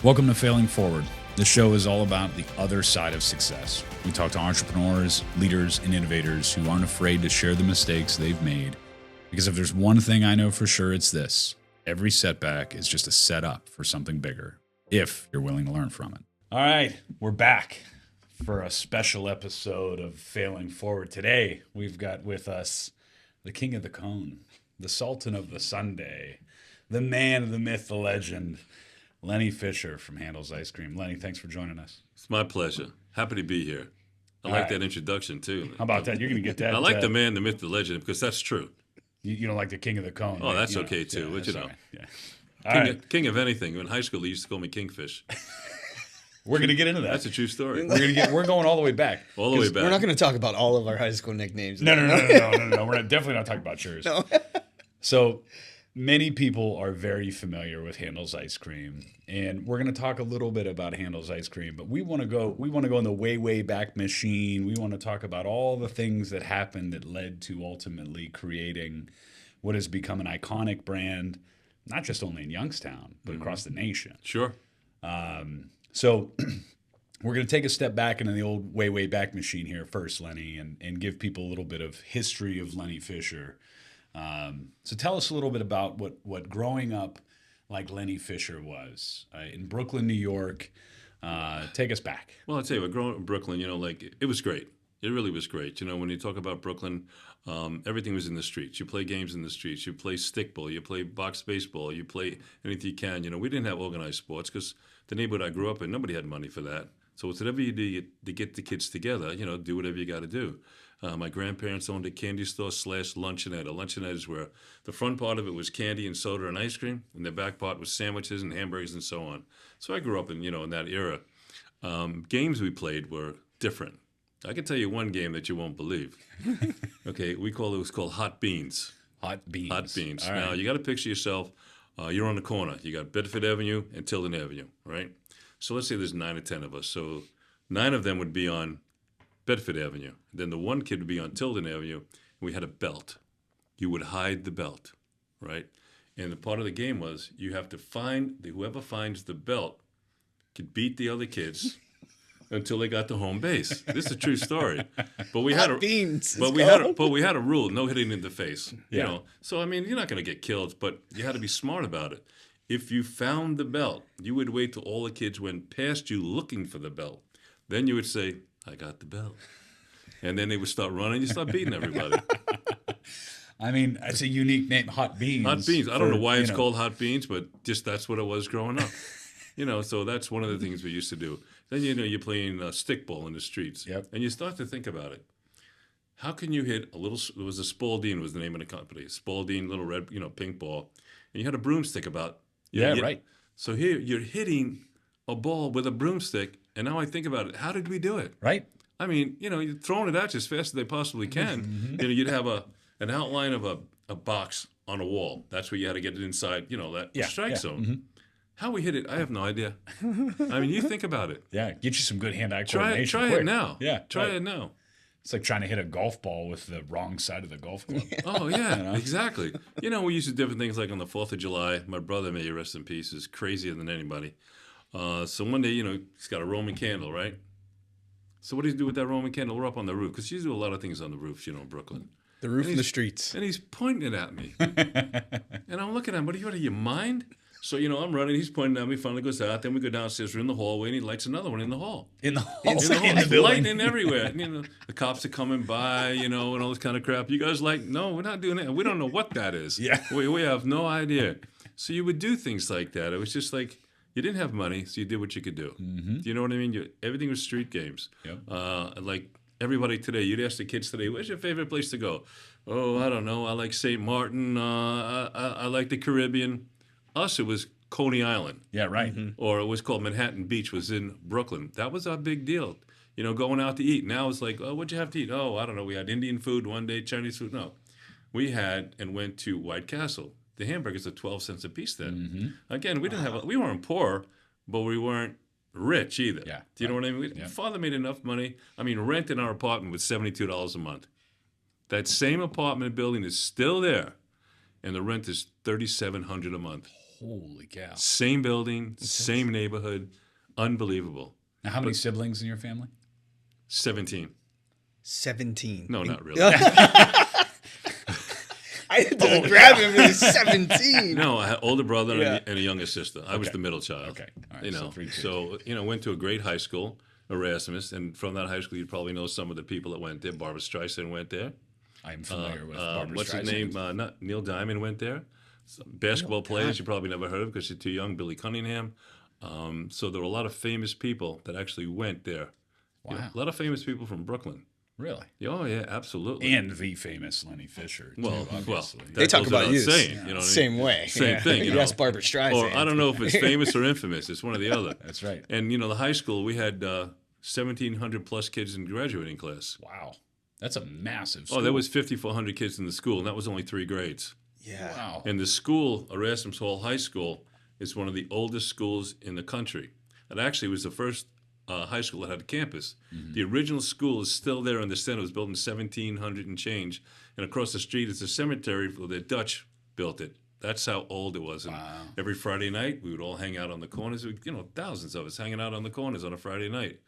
Welcome to Failing Forward. This show is all about the other side of success. We talk to entrepreneurs, leaders, and innovators who aren't afraid to share the mistakes they've made. Because if there's one thing I know for sure, it's this. Every setback is just a setup for something bigger, if you're willing to learn from it. All right, we're back for a special episode of Failing Forward. Today, we've got with us the king of the cone, the sultan of the Sunday, the man, the myth, the legend, Lenny Fisher from Handel's Ice Cream. Lenny, thanks for joining us. It's my pleasure. Happy to be here. I like that introduction, too. How about that? You're going to get that. I like the man, the myth, the legend, because that's true. You don't like the king of the cone. Oh, right? that's okay, too. Yeah, But, you know, yeah. king of anything. In high school, they used to call me Kingfish. We're going to get into that. That's a true story. We're going all the way back. All the way back. We're not going to talk about all of our high school nicknames. No. We're definitely not talking about yours. No. So many people are very familiar with Handel's Ice Cream, and we're going to talk a little bit about Handel's Ice Cream. But we want to go in the way back machine. We want to talk about all the things that happened that led to ultimately creating what has become an iconic brand, not just only in Youngstown, but across the nation. Sure. So we're going to take a step back into the old way back machine here first, Lenny, and give people a little bit of history of Lenny Fisher. So tell us a little bit about what growing up like Lenny Fisher was in Brooklyn, New York. Take us back. Well, I'll tell you, growing up in Brooklyn, it was great. It really was great. When you talk about Brooklyn, everything was in the streets. You play games in the streets. You play stickball. You play box baseball. You play anything you can. We didn't have organized sports because the neighborhood I grew up in, nobody had money for that. So it's whatever you do to get the kids together, do whatever you got to do. My grandparents owned a candy store / luncheonette. A luncheonette is where the front part of it was candy and soda and ice cream, and the back part was sandwiches and hamburgers and so on. So I grew up in that era. Games we played were different. I can tell you one game that you won't believe. Okay, it was called Hot Beans. Hot beans. Hot Beans. All right. Now, you got to picture yourself, you're on the corner. You got Bedford Avenue and Tilden Avenue, right? So let's say there's 9 or 10 of us. So 9 of them would be on Bedford Avenue. Then the one kid would be on Tilden Avenue, and we had a belt. You would hide the belt, right? And the part of the game was you have to whoever finds the belt could beat the other kids until they got to home base. This is a true story. But we had a rule: no hitting in the face. Yeah. So I mean, you're not going to get killed, but you had to be smart about it. If you found the belt, you would wait till all the kids went past you looking for the belt. Then you would say, "I got the belt," and then they would start running. You start beating everybody. I mean, it's a unique name, Hot Beans. Hot Beans. I don't know why it's called Hot Beans, but just that's what it was growing up. So that's one of the things we used to do. Then, you're playing stickball in the streets. Yep. And you start to think about it. How can you hit it was a Spalding was the name of the company. Spalding, little red, pink ball. And you had a broomstick about. Right. So here you're hitting a ball with a broomstick. And now I think about it. How did we do it? Right. I mean, you're throwing it at you as fast as they possibly can. You'd have an outline of a box on a wall. That's where you had to get it inside, that strike zone. Mm-hmm. How we hit it, I have no idea. I mean, you think about it. Yeah, get you some good hand-eye coordination. Try it now. Yeah, try it now. It's like trying to hit a golf ball with the wrong side of the golf club. Oh, yeah, exactly. We used to do different things like on the 4th of July. My brother, may he rest in peace, is crazier than anybody. So one day, he's got a Roman candle, right? So what do you do with that Roman candle? We're up on the roof, because you do a lot of things on the roofs, in Brooklyn. The roof and the streets. And he's pointing it at me. And I'm looking at him, what are you out of your mind? So, I'm running, he's pointing at me, finally goes out, then we go downstairs, we're in the hallway, and he lights another one in the hall. In the hall? In the hall. In the It's building. lightning everywhere. And, the cops are coming by, and all this kind of crap. You guys no, we're not doing that. We don't know what that is. Yeah. We have no idea. So you would do things like that. It was just like, you didn't have money, so you did what you could do. Mm-hmm. Do you know what I mean? Everything was street games. Yep. Like everybody today, you'd ask the kids today, where's your favorite place to go? Oh, I don't know. I like St. Martin. I like the Caribbean. Us, it was Coney Island. Yeah, right. Mm-hmm. Or it was called Manhattan Beach, was in Brooklyn. That was our big deal. Going out to eat. Now it's like, oh, what'd you have to eat? Oh, I don't know. We had Indian food one day, Chinese food. No. We had and went to White Castle. The hamburgers are 12 cents a piece then. Mm-hmm. Again, we weren't poor, but we weren't rich either. Yeah. Do you know what I mean? Father made enough money. I mean, rent in our apartment was $72 a month. That same apartment building is still there, and the rent is $3,700 a month. Holy cow. Same building, same neighborhood. Unbelievable. Now, how many siblings in your family? 17. 17. No, not really. I had to grab him when he was 17. No, I had older brother Yeah. and a younger sister. I was the middle child. Okay. All right, so 3 kids. So went to a great high school, Erasmus, and from that high school, you probably know some of the people that went there. Barbara Streisand went there. I'm familiar with Barbara What's Streisand. his name? Not Neil Diamond went there. Some basketball players you probably never heard of because you're too young. Billy Cunningham. So there were a lot of famous people that actually went there. Wow. A lot of famous people from Brooklyn. Really? Oh yeah, absolutely. And the famous Lenny Fisher, too, obviously. They talk about you saying, you know what I mean? same way. Same thing. You ask Barbara Streisand. Or I don't know if it's famous or infamous. It's one or the other. That's right. And the high school we had 1,700 plus kids in graduating class. Wow. That's a massive school. Oh, there was 5,400 kids in the school, and that was only 3 grades. Yeah. Wow. And the school, Erasmus Hall High School, is one of the oldest schools in the country. It actually was the first high school that had a campus. Mm-hmm. The original school is still there in the center. It was built in 1700 and change. And across the street is a cemetery where the Dutch built it. That's how old it was. And every Friday night, we would all hang out on the corners. Thousands of us hanging out on the corners on a Friday night.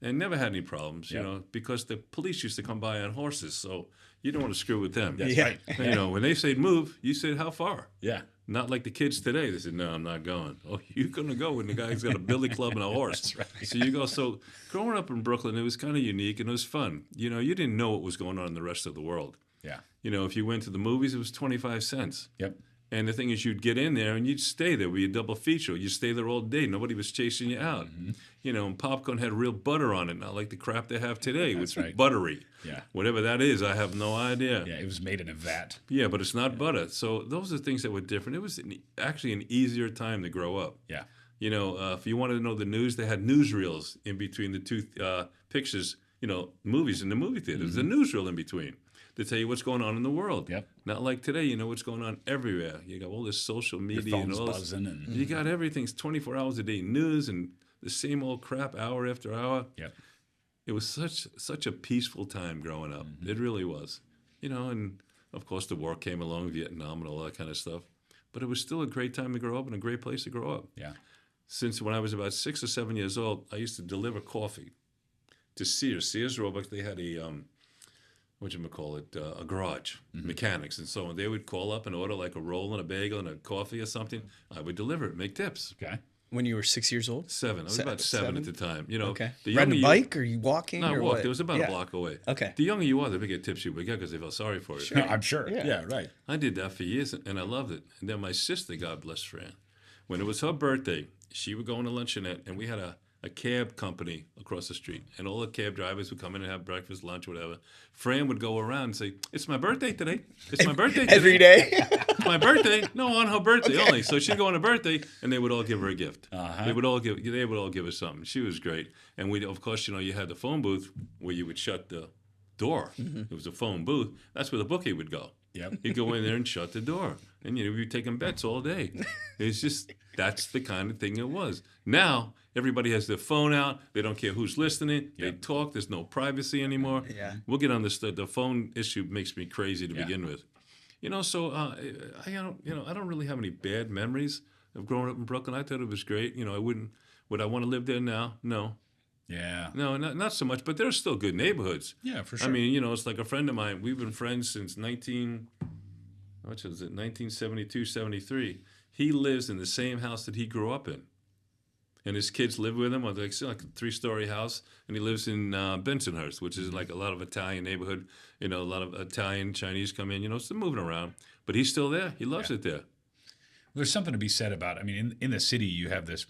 And never had any problems, because the police used to come by on horses. So you don't want to screw with them. That's right. When they said move, you said how far? Yeah. Not like the kids today. They said, no, I'm not going. Oh, you're going to go when the guy's got a billy club and a horse. That's right. So you go. So growing up in Brooklyn, it was kind of unique and it was fun. You didn't know what was going on in the rest of the world. Yeah. If you went to the movies, it was 25 cents. Yep. And the thing is, you'd get in there and you'd stay there. We had double feature. You'd stay there all day. Nobody was chasing you out. Mm-hmm. And popcorn had real butter on it, not like the crap they have today with buttery. Yeah. Whatever that is, I have no idea. Yeah, it was made in a vat. Yeah, but it's not butter. So those are things that were different. It was actually an easier time to grow up. Yeah. If you wanted to know the news, they had newsreels in between the two pictures, movies in the movie theater. There's a newsreel in between to tell you what's going on in the world. Yep. Not like today, you know what's going on everywhere. You got all this social media Your phone's and all this. buzzing and You got everything. It's 24 hours a day news and the same old crap hour after hour. Yep. It was such a peaceful time growing up. It really was. And of course the war came along, Vietnam and all that kind of stuff. But it was still a great time to grow up and a great place to grow up. Yeah. Since when I was about 6 or 7 years old, I used to deliver coffee to Sears. Sears Roebuck, they had a a garage, mechanics and so on. They would call up and order like a roll and a bagel and a coffee or something. I would deliver it, make tips. Okay. When you were 6 years old? 7. I was about 7 at the time. Okay. The Riding a younger bike or you walking? No, I or walked. what? It was about a block away. Okay. The younger you are, the bigger tips you would get because they felt sorry for you. Sure. I'm sure. Yeah. Yeah, right. I did that for years, and I loved it. And then my sister, God bless Fran, when it was her birthday, she would go on a luncheonette, and we had a cab company across the street. And all the cab drivers would come in and have breakfast, lunch, whatever. Fran would go around and say, it's my birthday today. It's my birthday today. Every day? It's my birthday. No, on her birthday only. So she'd go on her birthday, and they would all give her a gift. Uh-huh. They would all give her something. She was great. And we, of course, you had the phone booth where you would shut the door. Mm-hmm. It was a phone booth. That's where the bookie would go. Yep. He'd go in there and shut the door. And, we'd be taking bets all day. It's just, that's the kind of thing it was. Now, everybody has their phone out. They don't care who's listening. They Yep. talk. There's no privacy anymore. Yeah. We'll get on this. The phone issue makes me crazy to begin with. So I don't really have any bad memories of growing up in Brooklyn. I thought it was great. Would I want to live there now? No. Yeah. No, not so much. But there's still good neighborhoods. Yeah, for sure. I mean, it's like a friend of mine. We've been friends since 1972, 73. He lives in the same house that he grew up in. And his kids live with him. It's like a 3-story house. And he lives in Bensonhurst, which is like a lot of Italian neighborhood. A lot of Italian, Chinese come in. So moving around. But he's still there. He loves it there. There's something to be said about, in the city, you have this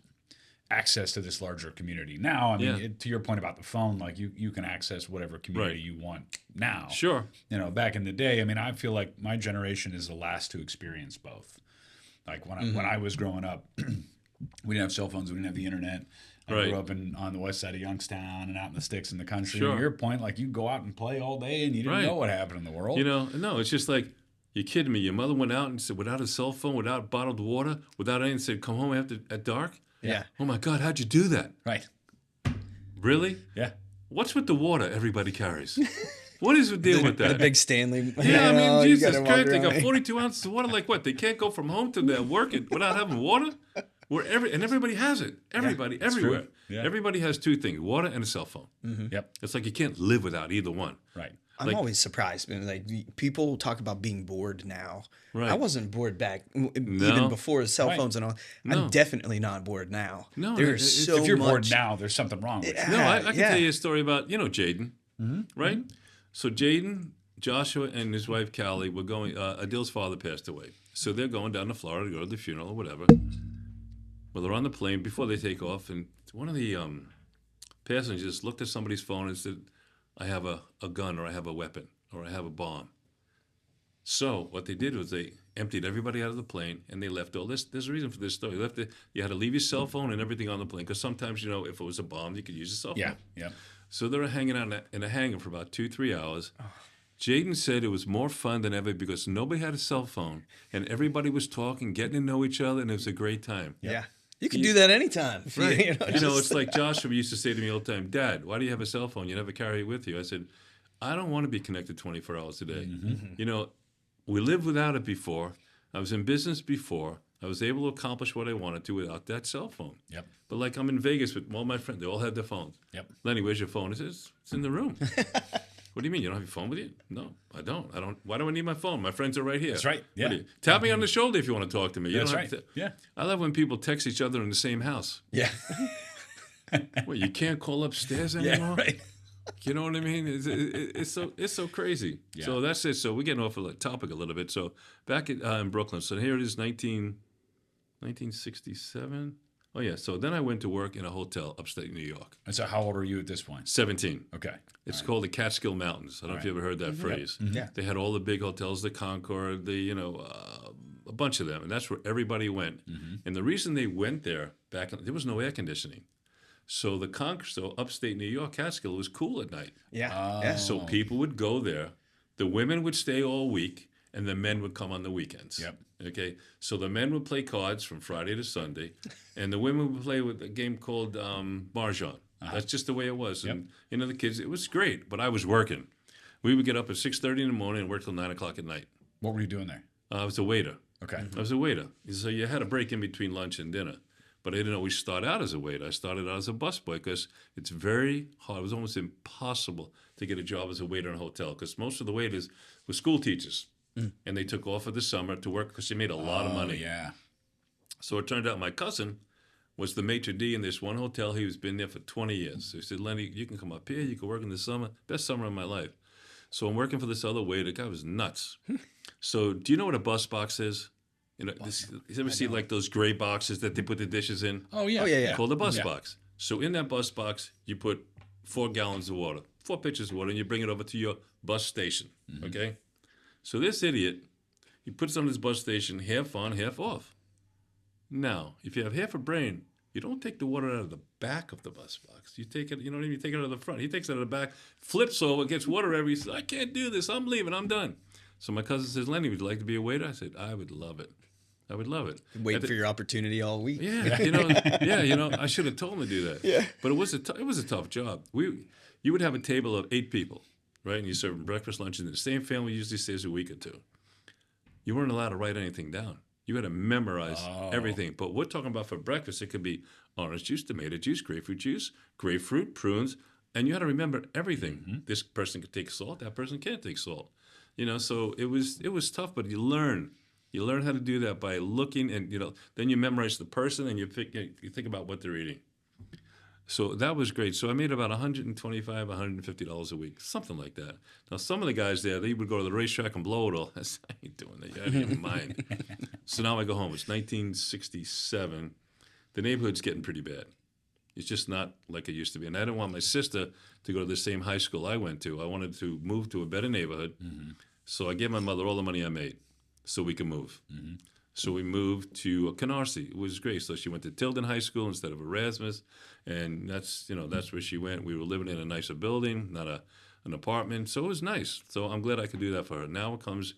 access to this larger community. Now, to your point about the phone, like you can access whatever community you want now. Sure. Back in the day, I feel like my generation is the last to experience both. Like when I was growing up, we didn't have cell phones, we didn't have the internet. I grew up on the west side of Youngstown and out in the sticks in the country. Sure. At your point, like you go out and play all day and you didn't know what happened in the world. No, it's just like, you're kidding me. Your mother went out and said, without a cell phone, without bottled water, without anything, said, come home at dark? Yeah. Oh, my God, how'd you do that? Right. Really? Yeah. What's with the water everybody carries? What is the deal with The that? big Stanley. Yeah, I mean, you Jesus gotta walk Christ, they got around. 42 ounces of water. Like what? They can't go from home to their work without having water? And everybody has it. Everybody, everywhere. Yeah. Everybody has two things, water and a cell phone. Yep. It's like you can't live without either one. Right. I'm Like- always surprised, man. Like people talk about being bored now. Right. I wasn't bored back No. even before cell Right. phones and all. No. I'm definitely not bored now. No, there's it's- so If you're much. bored now, there's something wrong with you. No, I can Yeah. tell you a story about, Jaden, right? So Jaden, Joshua, and his wife, Callie, were going, Adil's father passed away. So they're going down to Florida to go to the funeral or whatever. Well, they're on the plane before they take off, and one of the passengers looked at somebody's phone and said, I have a gun, or I have a weapon, or I have a bomb. So what they did was they emptied everybody out of the plane, and they left all this. There's a reason for this story. You had to leave your cell phone and everything on the plane, because sometimes, if it was a bomb, you could use your cell phone. Yeah. Yeah. So they were hanging out in a hangar for about 2-3 hours. Jaden said it was more fun than ever because nobody had a cell phone, and everybody was talking, getting to know each other, and it was a great time. Yeah. You can do that anytime. If Right. just- It's like Joshua used to say to me all the time, Dad, why do you have a cell phone? You never carry it with you. I said, I don't want to be connected 24 hours a day. We lived without it before. I was in business before. I was able to accomplish what I wanted to without that cell phone. Yep. But like I'm in Vegas with all my friends. They all have their phones. Yep. Lenny, where's your phone? He says, it's in the room. What do you mean? You don't have your phone with you? No, I don't. Why do I need my phone? My friends are right here. That's right. What Yeah. do you- tap me on the shoulder if you want to talk to me. You That's don't right. have to- Yeah. I love when people text each other in the same house. yeah. What, you can't call upstairs Yeah. anymore? Right. You know what I mean? It's so crazy. Yeah. So that's it. So we're getting off of the topic a little bit. So back in Brooklyn. So here it is, 1967. Oh, yeah. So then I went to work in a hotel upstate New York. And so, how old are you at this point? 17. Okay. It's called the Catskill Mountains. I don't know if you ever heard that phrase. Yeah. They had all the big hotels, the Concord, a bunch of them. And that's where everybody went. And the reason they went there there was no air conditioning. So so upstate New York, Catskill was cool at night. Yeah. Yeah. So people would go there. The women would stay all week, and the men would come on the weekends. Yep. Okay. So the men would play cards from Friday to Sunday, and the women would play with a game called Mahjong. That's just the way it was. And the kids, it was great. But I was working. We would get up at 6:30 in the morning and work till 9 o'clock at night. What were you doing there? I was a waiter. Okay. I was a waiter. So you had a break in between lunch and dinner. But I didn't always start out as a waiter. I started out as a busboy because it's very hard. It was almost impossible to get a job as a waiter in a hotel because most of the waiters were school teachers. And they took off for the summer to work because they made a lot of money. Yeah. So it turned out my cousin was the maitre d' in this one hotel. He was been there for 20 years. So he said, Lenny, you can come up here. You can work in the summer. Best summer of my life. So I'm working for this other waiter. The guy was nuts. So do you know what a bus box is? You ever see like those gray boxes that they put the dishes in? Oh yeah. Oh, yeah, yeah. Called a bus Yeah. box. So in that bus box, you put 4 gallons of water, 4 pitchers of water, and you bring it over to your bus station. Okay? So this idiot, he puts it on his bus station, half on, half off. Now, if you have half a brain, you don't take the water out of the back of the bus box. You take it, you know what I mean? You take it out of the front. He takes it out of the back, flips over, gets water everywhere. He says, I can't do this. I'm leaving. I'm done. So my cousin says, Lenny, would you like to be a waiter? I said, I would love it. I would love it. Waiting for your opportunity all week. Yeah, I should have told him to do that. Yeah. But it was a tough job. You would have a table of 8 people, right? And you serve them breakfast, lunch, and the same family usually stays a week or two. You weren't allowed to write anything down. You had to memorize everything. But we're talking about for breakfast, it could be orange juice, tomato juice, grapefruit, prunes, and you had to remember everything. This person could take salt, that person can't take salt. So it was tough, but you learn. You learn how to do that by looking, and then you memorize the person, and you think about what they're eating. So that was great. So I made about $125, $150 a week, something like that. Now some of the guys there, they would go to the racetrack and blow it all. I ain't doing that. You're out of your mind. So now I go home. It's 1967. The neighborhood's getting pretty bad. It's just not like it used to be. And I didn't want my sister to go to the same high school I went to. I wanted to move to a better neighborhood. So I gave my mother all the money I made so we could move. So we moved to Canarsie. It was great. So she went to Tilden High School instead of Erasmus. And that's where she went. We were living in a nicer building, not an apartment. So it was nice. So I'm glad I could do that for her. Now it comes,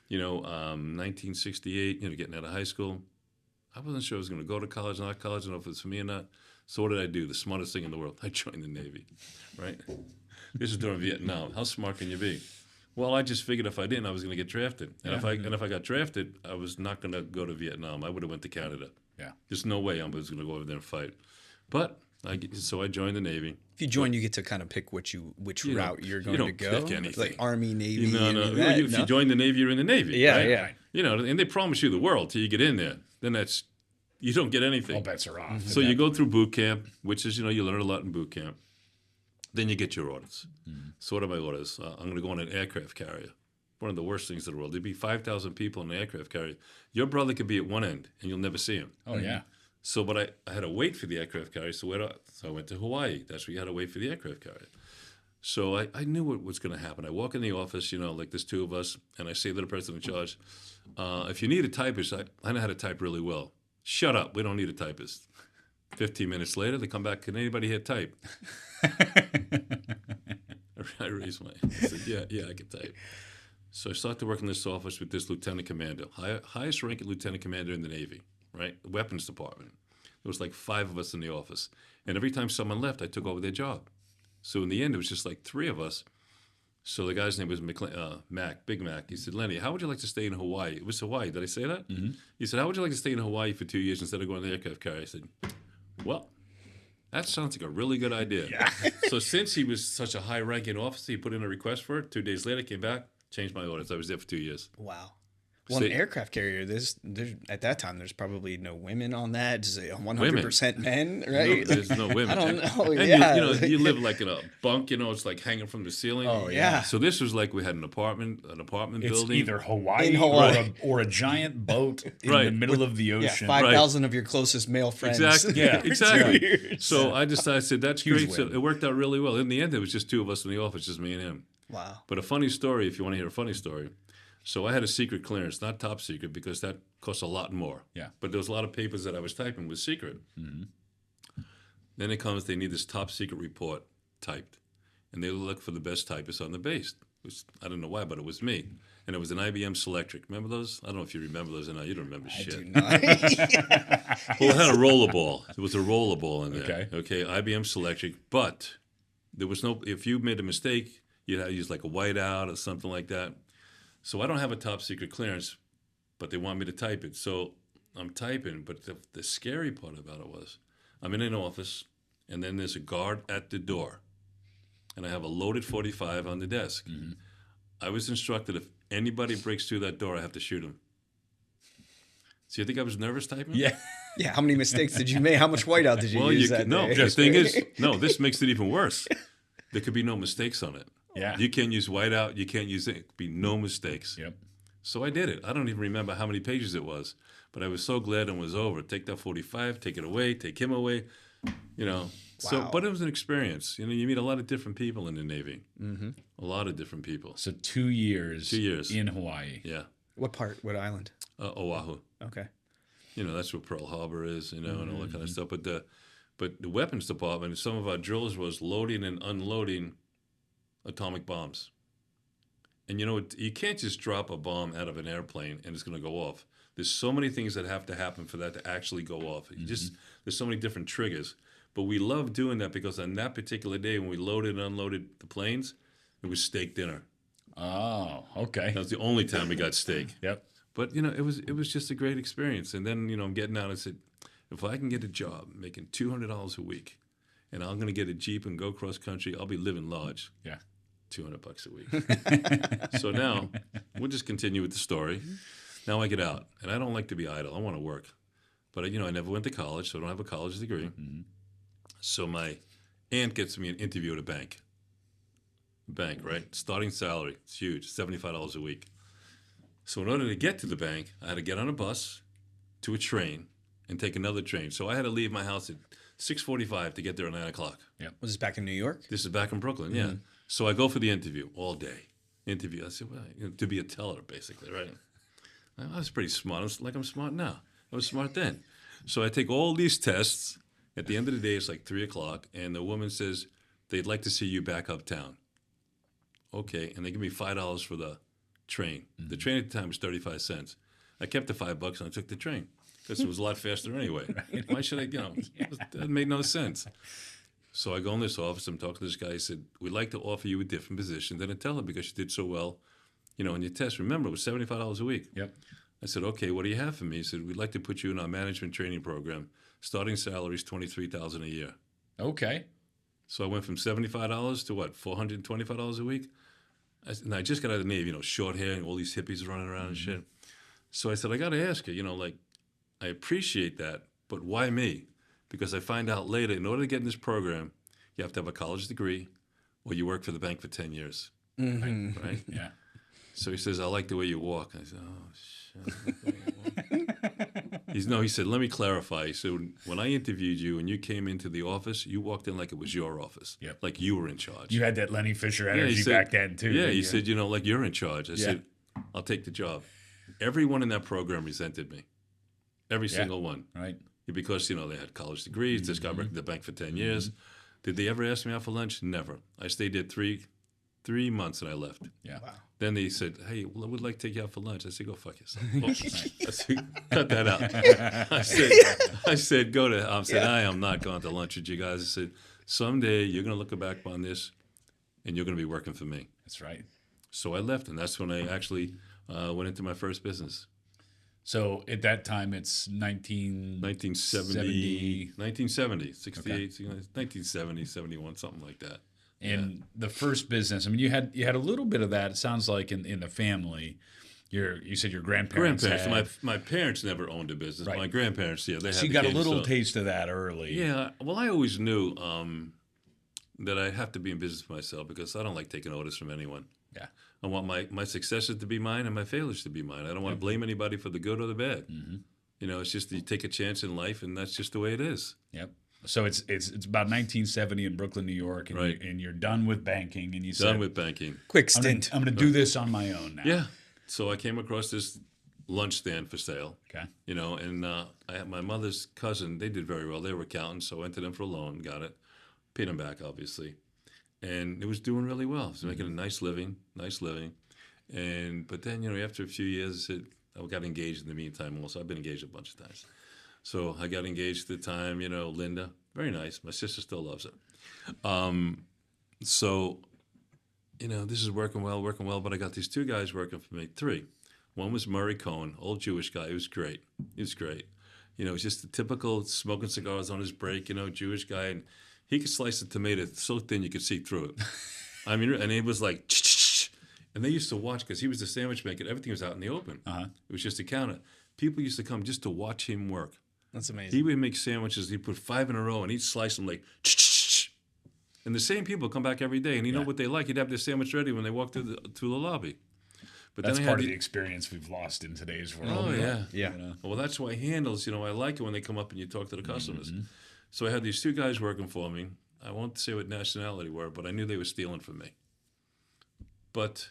1968, getting out of high school. I wasn't sure I was going to go to college, not college, I don't know if it's for me or not. So what did I do? The smartest thing in the world. I joined the Navy, right? This is during Vietnam. How smart can you be? Well, I just figured if I didn't, I was going to get drafted. And if I got drafted, I was not going to go to Vietnam. I would have went to Canada. Yeah. There's no way I was going to go over there and fight. But so I joined the Navy. If you join, you get to kind of pick which route you're going to go. Pick anything. Like Army, Navy. No. If no? you join the Navy, you're in the Navy. Yeah, right? yeah. You know, and they promise you the world till you get in there. Then you don't get anything. All bets are off. So you go through boot camp, which is, you learn a lot in boot camp. Then you get your orders. So what are my orders? I'm going to go on an aircraft carrier. One of the worst things in the world. There'd be 5,000 people in an aircraft carrier. Your brother could be at one end, and you'll never see him. Oh, yeah. So, but I had to wait for the aircraft carrier. So I went to Hawaii. That's where you had to wait for the aircraft carrier. So I knew what was going to happen. I walk in the office, like there's two of us, and I say to the person in charge, if you need a typist, I know how to type really well. Shut up. We don't need a typist. 15 minutes later, they come back. Can anybody here type? I raised my hand. I said, yeah, I can type. So I started to work in this office with this lieutenant commander, highest ranking lieutenant commander in the Navy, right? Weapons department. There was like 5 of us in the office. And every time someone left, I took over their job. So in the end, it was just like 3 of us. So the guy's name was Mac, Big Mac. He said, Lenny, how would you like to stay in Hawaii? It was Hawaii. Did I say that? Mm-hmm. He said, how would you like to stay in Hawaii for 2 years instead of going to the aircraft carrier? I said, well, that sounds like a really good idea. Yeah. So since he was such a high-ranking officer, he put in a request for it. 2 days later, came back, changed my orders. I was there for 2 years. Wow. Well, an aircraft carrier, there's at that time, there's probably no women on that. Just 100% men, right? No, there's no women. I don't know. And yeah. you live like in a bunk, it's like hanging from the ceiling. Oh, yeah. So this was like we had an apartment It's building. either Hawaii, or a giant boat in the middle of the ocean. 5,000 of your closest male friends. Exactly. Yeah, exactly. Years. So I said, that's Huge great. So win. it worked out really well. In the end, it was just 2 of us in the office, just me and him. Wow. But a funny story, if you want to hear a funny story. So I had a secret clearance, not top secret, because that costs a lot more. Yeah. But there was a lot of papers that I was typing was secret. Mm-hmm. Then it comes, they need this top secret report typed. And they look for the best typist on the base. Which, I don't know why, but it was me. And it was an IBM Selectric. Remember those? I don't know if you remember those or not. You don't remember shit. I do not. Well, it had a rollerball. There was a rollerball in there. Okay. IBM Selectric. But there was no, if you made a mistake, you'd have to use like a whiteout or something like that. So I don't have a top secret clearance, but they want me to type it. So I'm typing, but the scary part about it was I'm in an office, and then there's a guard at the door, and I have a loaded .45 on the desk. Mm-hmm. I was instructed if anybody breaks through that door, I have to shoot him. So you think I was nervous typing? Yeah. Yeah. How many mistakes did you make? How much whiteout did you use that day? The thing is, this makes it even worse. There could be no mistakes on it. Yeah. You can't use whiteout. You can't use it. It could be no mistakes. Yep. So I did it. I don't even remember how many pages it was, but I was so glad it was over. Take that .45, take it away, take him away, Wow. So, but it was an experience. You meet a lot of different people in the Navy. Mm-hmm. A lot of different people. So 2 years. 2 years in Hawaii. Yeah. What part? What island? Oahu. Okay. That's where Pearl Harbor is. And all that kind of stuff. But the weapons department, some of our drills was loading and unloading atomic bombs. And you can't just drop a bomb out of an airplane and it's going to go off. There's so many things that have to happen for that to actually go off. There's so many different triggers. But we love doing that because on that particular day when we loaded and unloaded the planes, it was steak dinner. Oh, okay. That was the only time we got steak. Yep. But it was just a great experience. And then I'm getting out. I said, if I can get a job making $200 a week, and I'm going to get a Jeep and go cross country, I'll be living large. Yeah. $200 a week. So now we'll just continue with the story. Now I get out, and I don't like to be idle. I want to work. But, I never went to college, so I don't have a college degree. Mm-hmm. So my aunt gets me an interview at a bank. Bank, right? Starting salary. It's huge, $75 a week. So in order to get to the bank, I had to get on a bus to a train and take another train. So I had to leave my house at 6:45 to get there at 9 o'clock. Yep. Was this back in New York? This is back in Brooklyn, yeah. So I go for the interview all day. Interview. I said, well, to be a teller, basically, right? I was pretty smart. I'm smart now. I was smart then. So I take all these tests. At the end of the day, it's like 3 o'clock, and the woman says, they'd like to see you back uptown. Okay, and they give me $5 for the train. Mm-hmm. The train at the time was 35 cents. I kept the $5 and I took the train. because it was a lot faster anyway. Why should I, that made no sense. So I go in this office, I'm talking to this guy, he said, we'd like to offer you a different position than a teller because you did so well, in your test. Remember, it was $75 a week. Yep. I said, okay, what do you have for me? He said, we'd like to put you in our management training program. Starting salary is $23,000 a year. Okay. So I went from $75 to what, $425 a week? And I just got out of the Navy, short hair and all these hippies running around and shit. So I said, I got to ask you, I appreciate that, but why me? Because I find out later, in order to get in this program, you have to have a college degree or you work for the bank for 10 years. Mm-hmm. Right? Yeah. So he says, I like the way you walk. I said, oh, shit. He said, let me clarify. He said, when I interviewed you and you came into the office, you walked in like it was your office. Yep. Like you were in charge. You had that Lenny Fisher energy he said, back then, too. Yeah, he said, like you're in charge. I Yeah. said, I'll take the job. Everyone in that program resented me. Every single one. Right. Because, they had college degrees. This guy worked at the bank for 10 years. Did they ever ask me out for lunch? Never. I stayed there three months and I left. Yeah. Wow. Then they said, hey, we'd like to take you out for lunch. I said, go fuck yourself. I said, cut that out. I said, go to, I am not going to lunch with you guys. I said, someday you're going to look back on this and you're going to be working for me. That's right. So I left, and that's when I actually went into my first business. So at that time, it's 1970, 68, 1970, 71, something like that. And the first business, I mean, you had a little bit of that. It sounds like in the family. You said your grandparents. My parents never owned a business. Right. My grandparents, they had. So you got a little taste of that early. Yeah. Well, I always knew that I have to be in business for myself because I don't like taking orders from anyone. Yeah. I want my successes to be mine and my failures to be mine. I don't want to blame anybody for the good or the bad. Mm-hmm. It's just you take a chance in life, and that's just the way it is. Yep. So it's about 1970 in Brooklyn, New York, and, right. you're done with banking, and you said, done with banking. Quick stint. I'm going to do this on my own now. Yeah. So I came across this lunch stand for sale. Okay. And I had my mother's cousin. They did very well. They were accountants, so I went to them for a loan, got it, paid them back, obviously, and it was doing really well. It was making a nice living, but then after a few years, I got engaged in the meantime. Also, I've been engaged a bunch of times. So I got engaged at the time, Linda, very nice. My sister still loves it. So, this is working well, but I got these two guys working for me, three. One was Murray Cohen, old Jewish guy. He was great. He's just a typical smoking cigars on his break, Jewish guy. And he could slice a tomato so thin you could see through it. I mean, and it was like, and they used to watch because he was the sandwich maker. Everything was out in the open. Uh-huh. It was just a counter. People used to come just to watch him work. That's amazing. He would make sandwiches. He'd put 5 in a row, and he'd slice them like, and the same people come back every day, and you know what they like. He'd have their sandwich ready when they walk through the lobby. But that's part of the experience we've lost in today's world. Oh, yeah. Yeah. Well, that's why handles, I like it when they come up and you talk to the customers. Mm-hmm. So I had these two guys working for me. I won't say what nationality were, but I knew they were stealing from me. But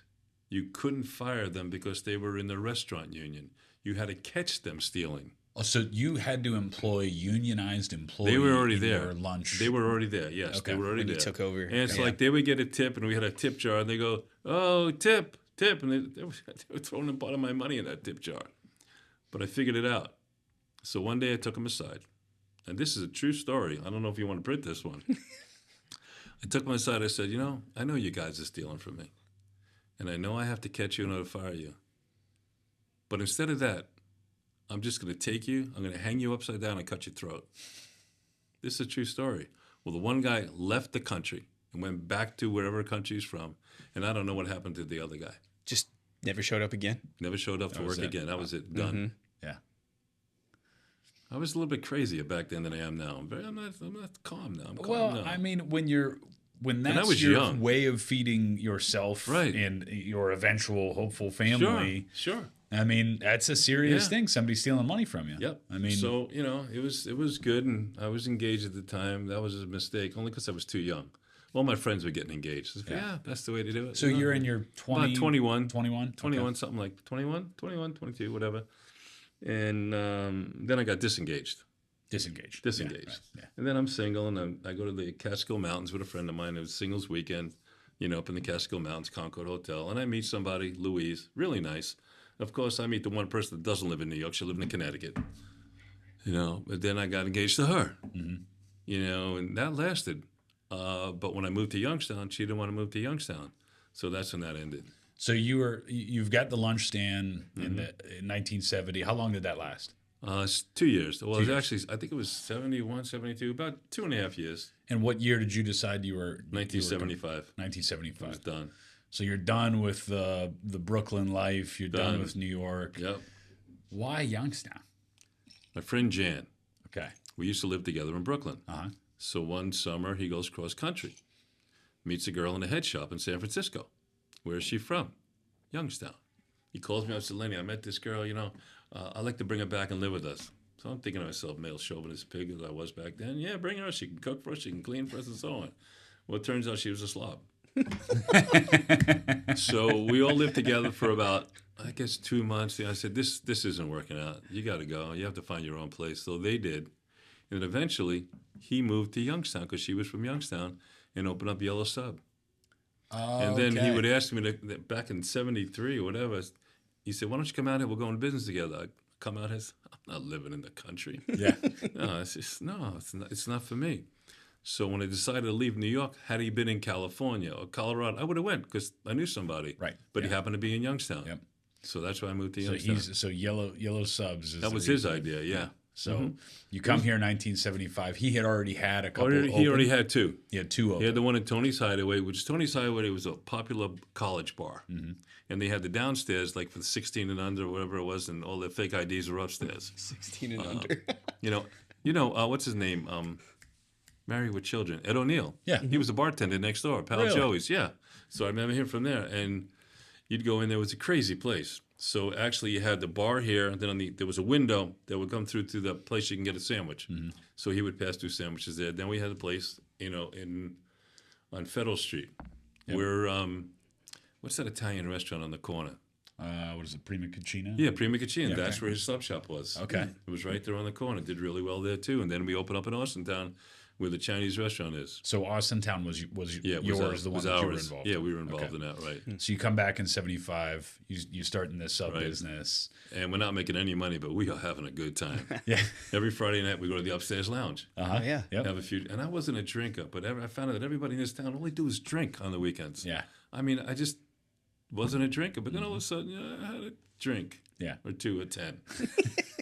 you couldn't fire them because they were in the restaurant union. You had to catch them stealing. Oh, so you had to employ unionized employees. They were already there. Your lunch. They were already there. Yes, Okay. they were already When you there. took over. And it's like they would get a tip, and we had a tip jar, and they go, "Oh, tip," and they were throwing a part of my money in that tip jar. But I figured it out. So one day I took them aside, and this is a true story. I don't know if you want to print this one. I took them aside. I said, I know you guys are stealing from me, and I know I have to catch you in order to fire you. But instead of that, I'm just going to take you, I'm going to hang you upside down and cut your throat. This is a true story. Well, the one guy left the country and went back to wherever country he's from, and I don't know what happened to the other guy. Just never showed up again? Never showed up to work again. That was it. Done. Mm-hmm. Yeah. I was a little bit crazier back then than I am now. I'm not calm now. I'm calm Well, now. I mean, when that's was your young. way of feeding yourself Right. and your eventual hopeful family, Sure. I mean, that's a serious thing. Somebody stealing money from you. Yep. I mean, so it was good, and I was engaged at the time. That was a mistake, only because I was too young. All my friends were getting engaged. I said, that's the way to do it. so you're in your 20, about 21, 21, 21, something like 21, 22, whatever. And then I got disengaged. Disengaged. Yeah, right, yeah. And then I'm single, and I go to the Catskill Mountains with a friend of mine. It was singles weekend, up in the Catskill Mountains, Concord Hotel. And I meet somebody, Louise, really nice. Of course, I meet the one person that doesn't live in New York. She lived in Connecticut. But then I got engaged to her, and that lasted. But when I moved to Youngstown, she didn't want to move to Youngstown. So that's when that ended. So you've got the lunch stand in 1970. How long did that last? It's 2 years. Well, it was actually, I think it was 71, 72, about 2.5 years. And what year did you decide you were? 1975. 1975. I was done. So you're done with the Brooklyn life. You're done with New York. Yep. Why Youngstown? My friend Jan. Okay. We used to live together in Brooklyn. Uh-huh. So one summer he goes cross country, meets a girl in a head shop in San Francisco. Where is she from? Youngstown. He calls me up and says, Lenny, I met this girl, I'd like to bring her back and live with us. So I'm thinking to myself, male chauvinist pig as I was back then. Yeah, bring her. She can cook for us. She can clean for us and so on. Well, it turns out she was a slob. So we all lived together for about, I guess, 2 months. I said, this isn't working out. You got to go. You have to find your own place. So they did. And eventually, he moved to Youngstown because she was from Youngstown and opened up Yellow Sub. Oh, and then he would ask me back in 73 or whatever, he said, why don't you come out here? We'll go into business together. I come out here, I'm not living in the country. Yeah. It's not for me. So when I decided to leave New York, had he been in California or Colorado, I would have went because I knew somebody. Right. But he happened to be in Youngstown. Yep. So that's why I moved to Youngstown. So Yellow Subs is that was his idea, yeah. So you come here in 1975. He had already had a couple. He already had two. He had two open. He had the one in Tony's Hideaway, which Tony's Hideaway was a popular college bar. Mm-hmm. And they had the downstairs, like for the 16 and under, or whatever it was, and all the fake IDs were upstairs. 16 and under. What's his name? Married with Children. Ed O'Neill. Yeah. He was a bartender next door. Pal Really? Joey's, yeah. So I remember him from there. And you'd go in there. It was a crazy place. So actually you had the bar here, and then there was a window that would come through to the place you can get a sandwich. Mm-hmm. So he would pass through sandwiches there. Then we had a place, on Federal Street, where what's that Italian restaurant on the corner? What is it, Prima Cucina? Yeah, Prima Cucina. Yeah, That's where his sub shop was. Okay. It was right there on the corner. Did really well there too. And then we opened up in Austintown, where the Chinese restaurant is. So Austintown was yours, the one that ours. you were involved in. Yeah, we were involved in that, right. So you come back in 75, you start in this sub business. And we're not making any money, but we are having a good time. Yeah. Every Friday night, we go to the upstairs lounge. Uh-huh. Oh, yeah. Yep. Have a few, and I wasn't a drinker, but I found out that everybody in this town all they do is drink on the weekends. Yeah. I mean, I just wasn't a drinker, but then all of a sudden, I had a drink. Yeah. Or 2 or 10.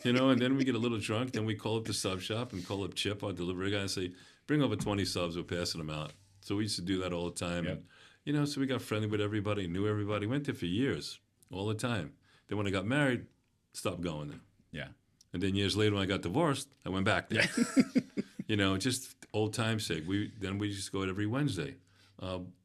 And then we get a little drunk, then we call up the sub shop and call up Chip, our delivery guy, and say, bring over 20 subs, we're passing them out. So we used to do that all the time. Yep. And, so we got friendly with everybody, knew everybody, went there for years, all the time. Then when I got married, stopped going there. Yeah. And then years later when I got divorced, I went back there. Just old time's sake. We just go out every Wednesday.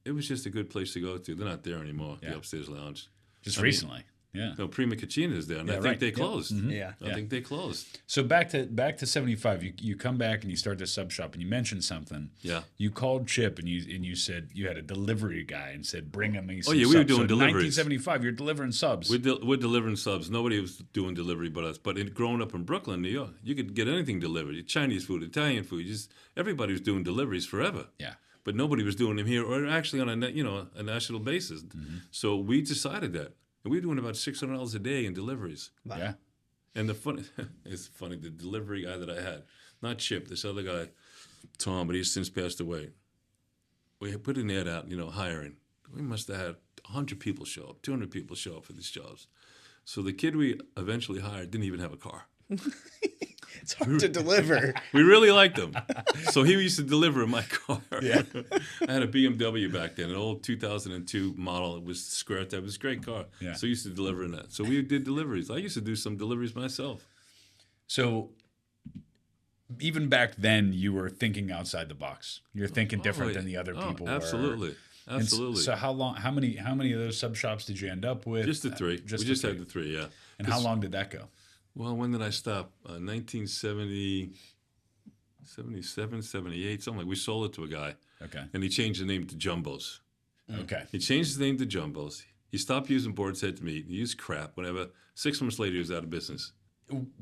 It was just a good place to go to. They're not there anymore, the upstairs lounge. Just recently. Yeah. No, Prima Cucina is there, and I think they closed. Mm-hmm. Yeah. I think they closed. So back to 75, you come back and you start this sub shop, and you mentioned something. Yeah. You called Chip and you said you had a delivery guy and said bring him some we subs. were doing so deliveries. 1975, you're delivering subs. We're delivering subs. Nobody was doing delivery but us. But growing up in Brooklyn, New York, you could get anything delivered. Chinese food, Italian food. Everybody was doing deliveries forever. Yeah. But nobody was doing them here, or actually on a national basis. Mm-hmm. So we decided that. And we were doing about $600 a day in deliveries. Wow. Yeah. And it's funny, the delivery guy that I had, not Chip, this other guy, Tom, but he's since passed away. We had put an ad out, hiring. We must have had 100 people show up, 200 people show up for these jobs. So the kid we eventually hired didn't even have a car. It's hard to deliver. We really liked him. So he used to deliver in my car. Yeah. I had a BMW back then, an old 2002 model. It was square type. It was a great car. Yeah. So he used to deliver in that. So we did deliveries. I used to do some deliveries myself. So even back then, you were thinking outside the box. You're thinking different than the other people were. Absolutely. Absolutely. So how many of those sub shops did you end up with? Just the 3. We just had the 3, yeah. And how long did that go? Well, when did I stop? 1970, 77, 78, something like. We sold it to a guy. Okay. And he changed the name to Jumbos. Okay. He changed his name to Jumbos. He stopped using boar's head meat. He used crap. Whenever 6 months later, he was out of business.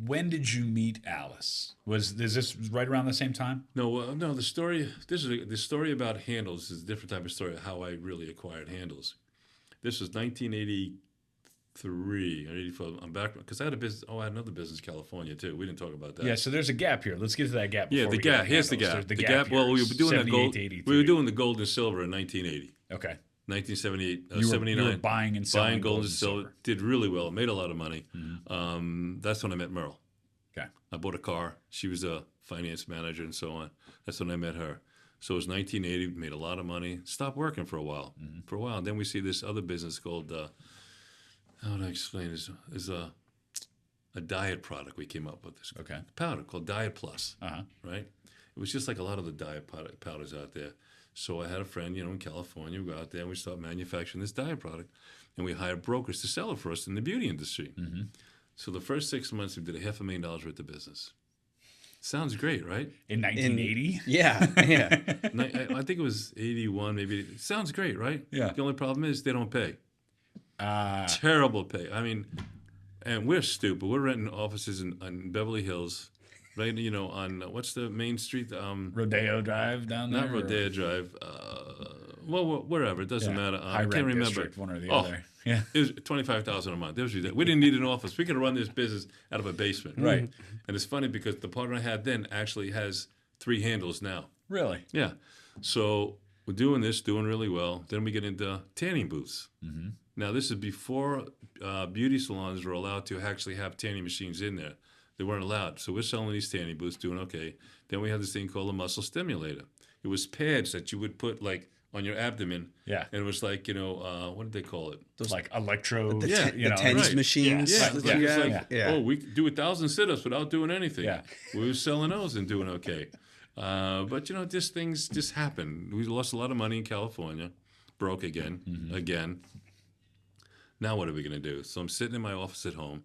When did you meet Alice? Is this right around the same time? No. The story. The story about handles is a different type of story. How I really acquired handles. This was 1983 83 or 84. I'm back because I had a business. Oh, I had another business in California too. We didn't talk about that. Yeah, so there's a gap here. Let's get to that gap. Yeah, before the we get gap. to Here's the handles. gap. There's The gap. Well, we were doing that 78 gold. to 83. We were doing the gold and silver in 1980. Okay. 1978, You 79. were buying and selling buying gold gold and and silver. silver. Did really well. Made a lot of money. That's when I met Merle. Okay. I bought a car. She was a finance manager and so on. That's when I met her. So it was 1980. Made a lot of money. Stopped working for a while. For a while. And then we see this other business called, how would I explain this? Is a diet product we came up with. This powder called Diet Plus. Right? It was just like a lot of the diet powders out there. So I had a friend, in California. We go out there and we start manufacturing this diet product. And we hired brokers to sell it for us in the beauty industry. So the first 6 months, we did $500,000 worth of business. Sounds great, right? In 1980? Yeah. I think it was 81, maybe. It sounds great, right? Yeah. The only problem is they don't pay. Terrible pay. I mean, and we're stupid. We're renting offices in Beverly Hills, right? On what's the main street? Rodeo Drive down there? Not Rodeo Drive. Well, wherever. It doesn't matter. I can't remember. District, one or the other. Yeah. It was $25,000 a month. We didn't need an office. We could run this business out of a basement. Right. And it's funny because the partner I had then actually has 3 handles now. Really? Yeah. So we're doing this, doing really well. Then we get into tanning booths. Now, this is before beauty salons were allowed to actually have tanning machines in there. They weren't allowed. So we're selling these tanning booths, doing okay. Then we had this thing called a muscle stimulator. It was pads that you would put on your abdomen. Yeah. And it was like, what did they call it? Those like electro, the TENS right. machines. Yeah. that It's you like, have. oh, we could do 1,000 sit-ups without doing anything. Yeah. We were selling those and doing okay. But, just things just happen. We lost a lot of money in California. Broke again. Now what are we going to do? So I'm sitting in my office at home,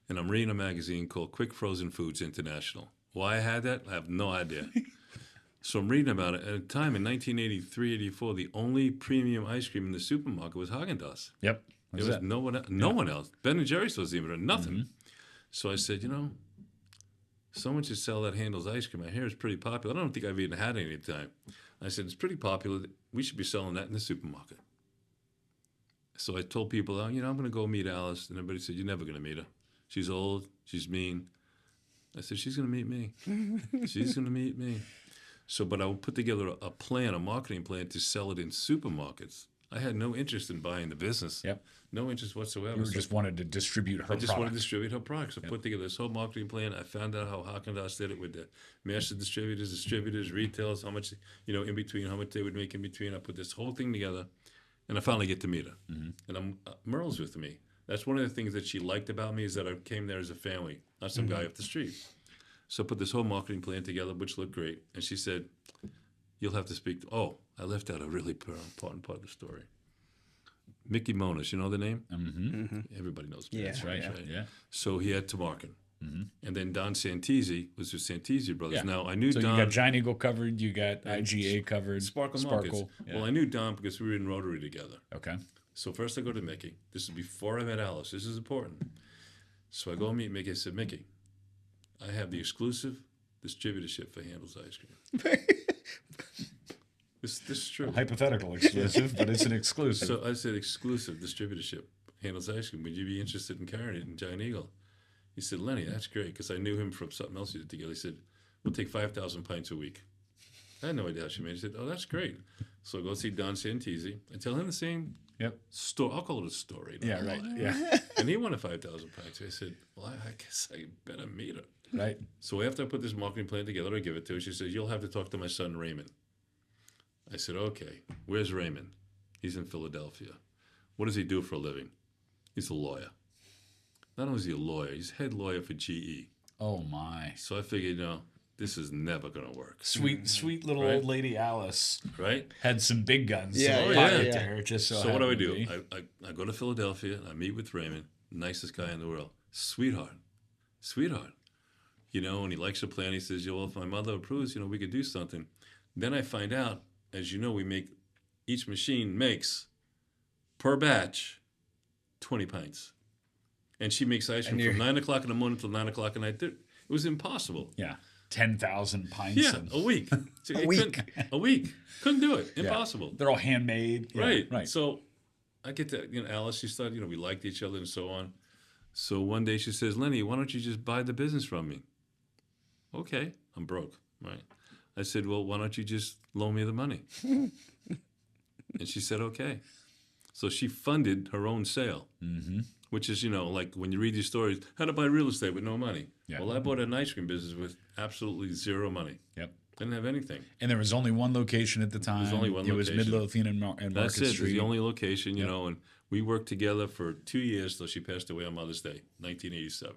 and I'm reading a magazine called Quick Frozen Foods International. Why I had that, I have no idea. So I'm reading about it. At a time in 1983, 84, the only premium ice cream in the supermarket was Haagen-Dazs. Yep. There was no one else. Ben & Jerry's wasn't even nothing. So I said, someone should sell that Handel's ice cream. I hear it's pretty popular. I don't think I've even had any at the time. I said, it's pretty popular. We should be selling that in the supermarket. So I told people, I'm going to go meet Alice. And everybody said, you're never going to meet her. She's old. She's mean. I said, she's going to meet me. She's going to meet me. So, but I would put together a marketing plan to sell it in supermarkets. I had no interest in buying the business. Yep. No interest whatsoever. You just wanted to distribute her I wanted to distribute her products. I put together this whole marketing plan. I found out how Haagen-Dazs did it with the master distributors, retailers, how much, in between, how much they would make in between. I put this whole thing together, and I finally get to meet her. And Merle's with me. That's one of the things that she liked about me is that I came there as a family, not some guy off the street. So I put this whole marketing plan together, which looked great. And she said, you'll have to speak to... Oh, I left out a really important part of the story. Mickey Monas, you know the name? Everybody knows me. Yeah, right? Yeah. So he had Tamarkin. And then Don Santisi was with Santisi Brothers. Yeah. Now, I knew So Don... you got Giant Eagle covered, you got IGA covered. Sparkle. Yeah. Well, I knew Don because we were in Rotary together. Okay. So first I go to Mickey. This is before I met Alice. This is important. So I go meet Mickey. I said, Mickey, I have the exclusive distributorship for Handel's ice cream. This is true. Hypothetical exclusive, but it's an exclusive. So I said, exclusive distributorship, Handel's ice cream. Would you be interested in carrying it in Giant Eagle? He said, Lenny, that's great, because I knew him from something else he did together. He said, we'll take 5,000 pints a week. I had no idea how she made it. He said, oh, that's great. So I go see Don Santisi and tell him the same story. I'll call it a story. Yeah, right. Yeah. And he wanted 5,000 pints. I said, well, I guess I better meet her. Right. So after I put this marketing plan together, I give it to her. She says, you'll have to talk to my son, Raymond. I said, okay, where's Raymond? He's in Philadelphia. What does he do for a living? He's a lawyer. Not only is he a lawyer, he's head lawyer for GE. Oh, my. So I figured, this is never going to work. Sweet little old lady Alice. Right? Had some big guns. Yeah, To her, just so what do I do? I go to Philadelphia, and I meet with Raymond, nicest guy in the world. Sweetheart. And he likes the plan. He says, well, if my mother approves, we could do something. Then I find out, as you know, each machine makes, per batch, 20 pints. And she makes ice cream from 9 o'clock in the morning till 9 o'clock at night. It was impossible. Yeah. 10,000 pints. Yeah, a week. A week. Couldn't do it. Impossible. They're all handmade. Right. Right. So I get to, Alice, she started, we liked each other and so on. So one day she says, Lenny, why don't you just buy the business from me? Okay, I'm broke, right? I said, well, why don't you just loan me the money? And she said, okay. So she funded her own sale, which is, like when you read these stories, how to buy real estate with no money. Yeah. Well, I bought an ice cream business with absolutely zero money. Yep. Didn't have anything. And there was only one location at the time. There was only one location. It was Midlothian and Market That's it. Street. It was the only location, and we worked together for 2 years till she passed away on Mother's Day, 1987.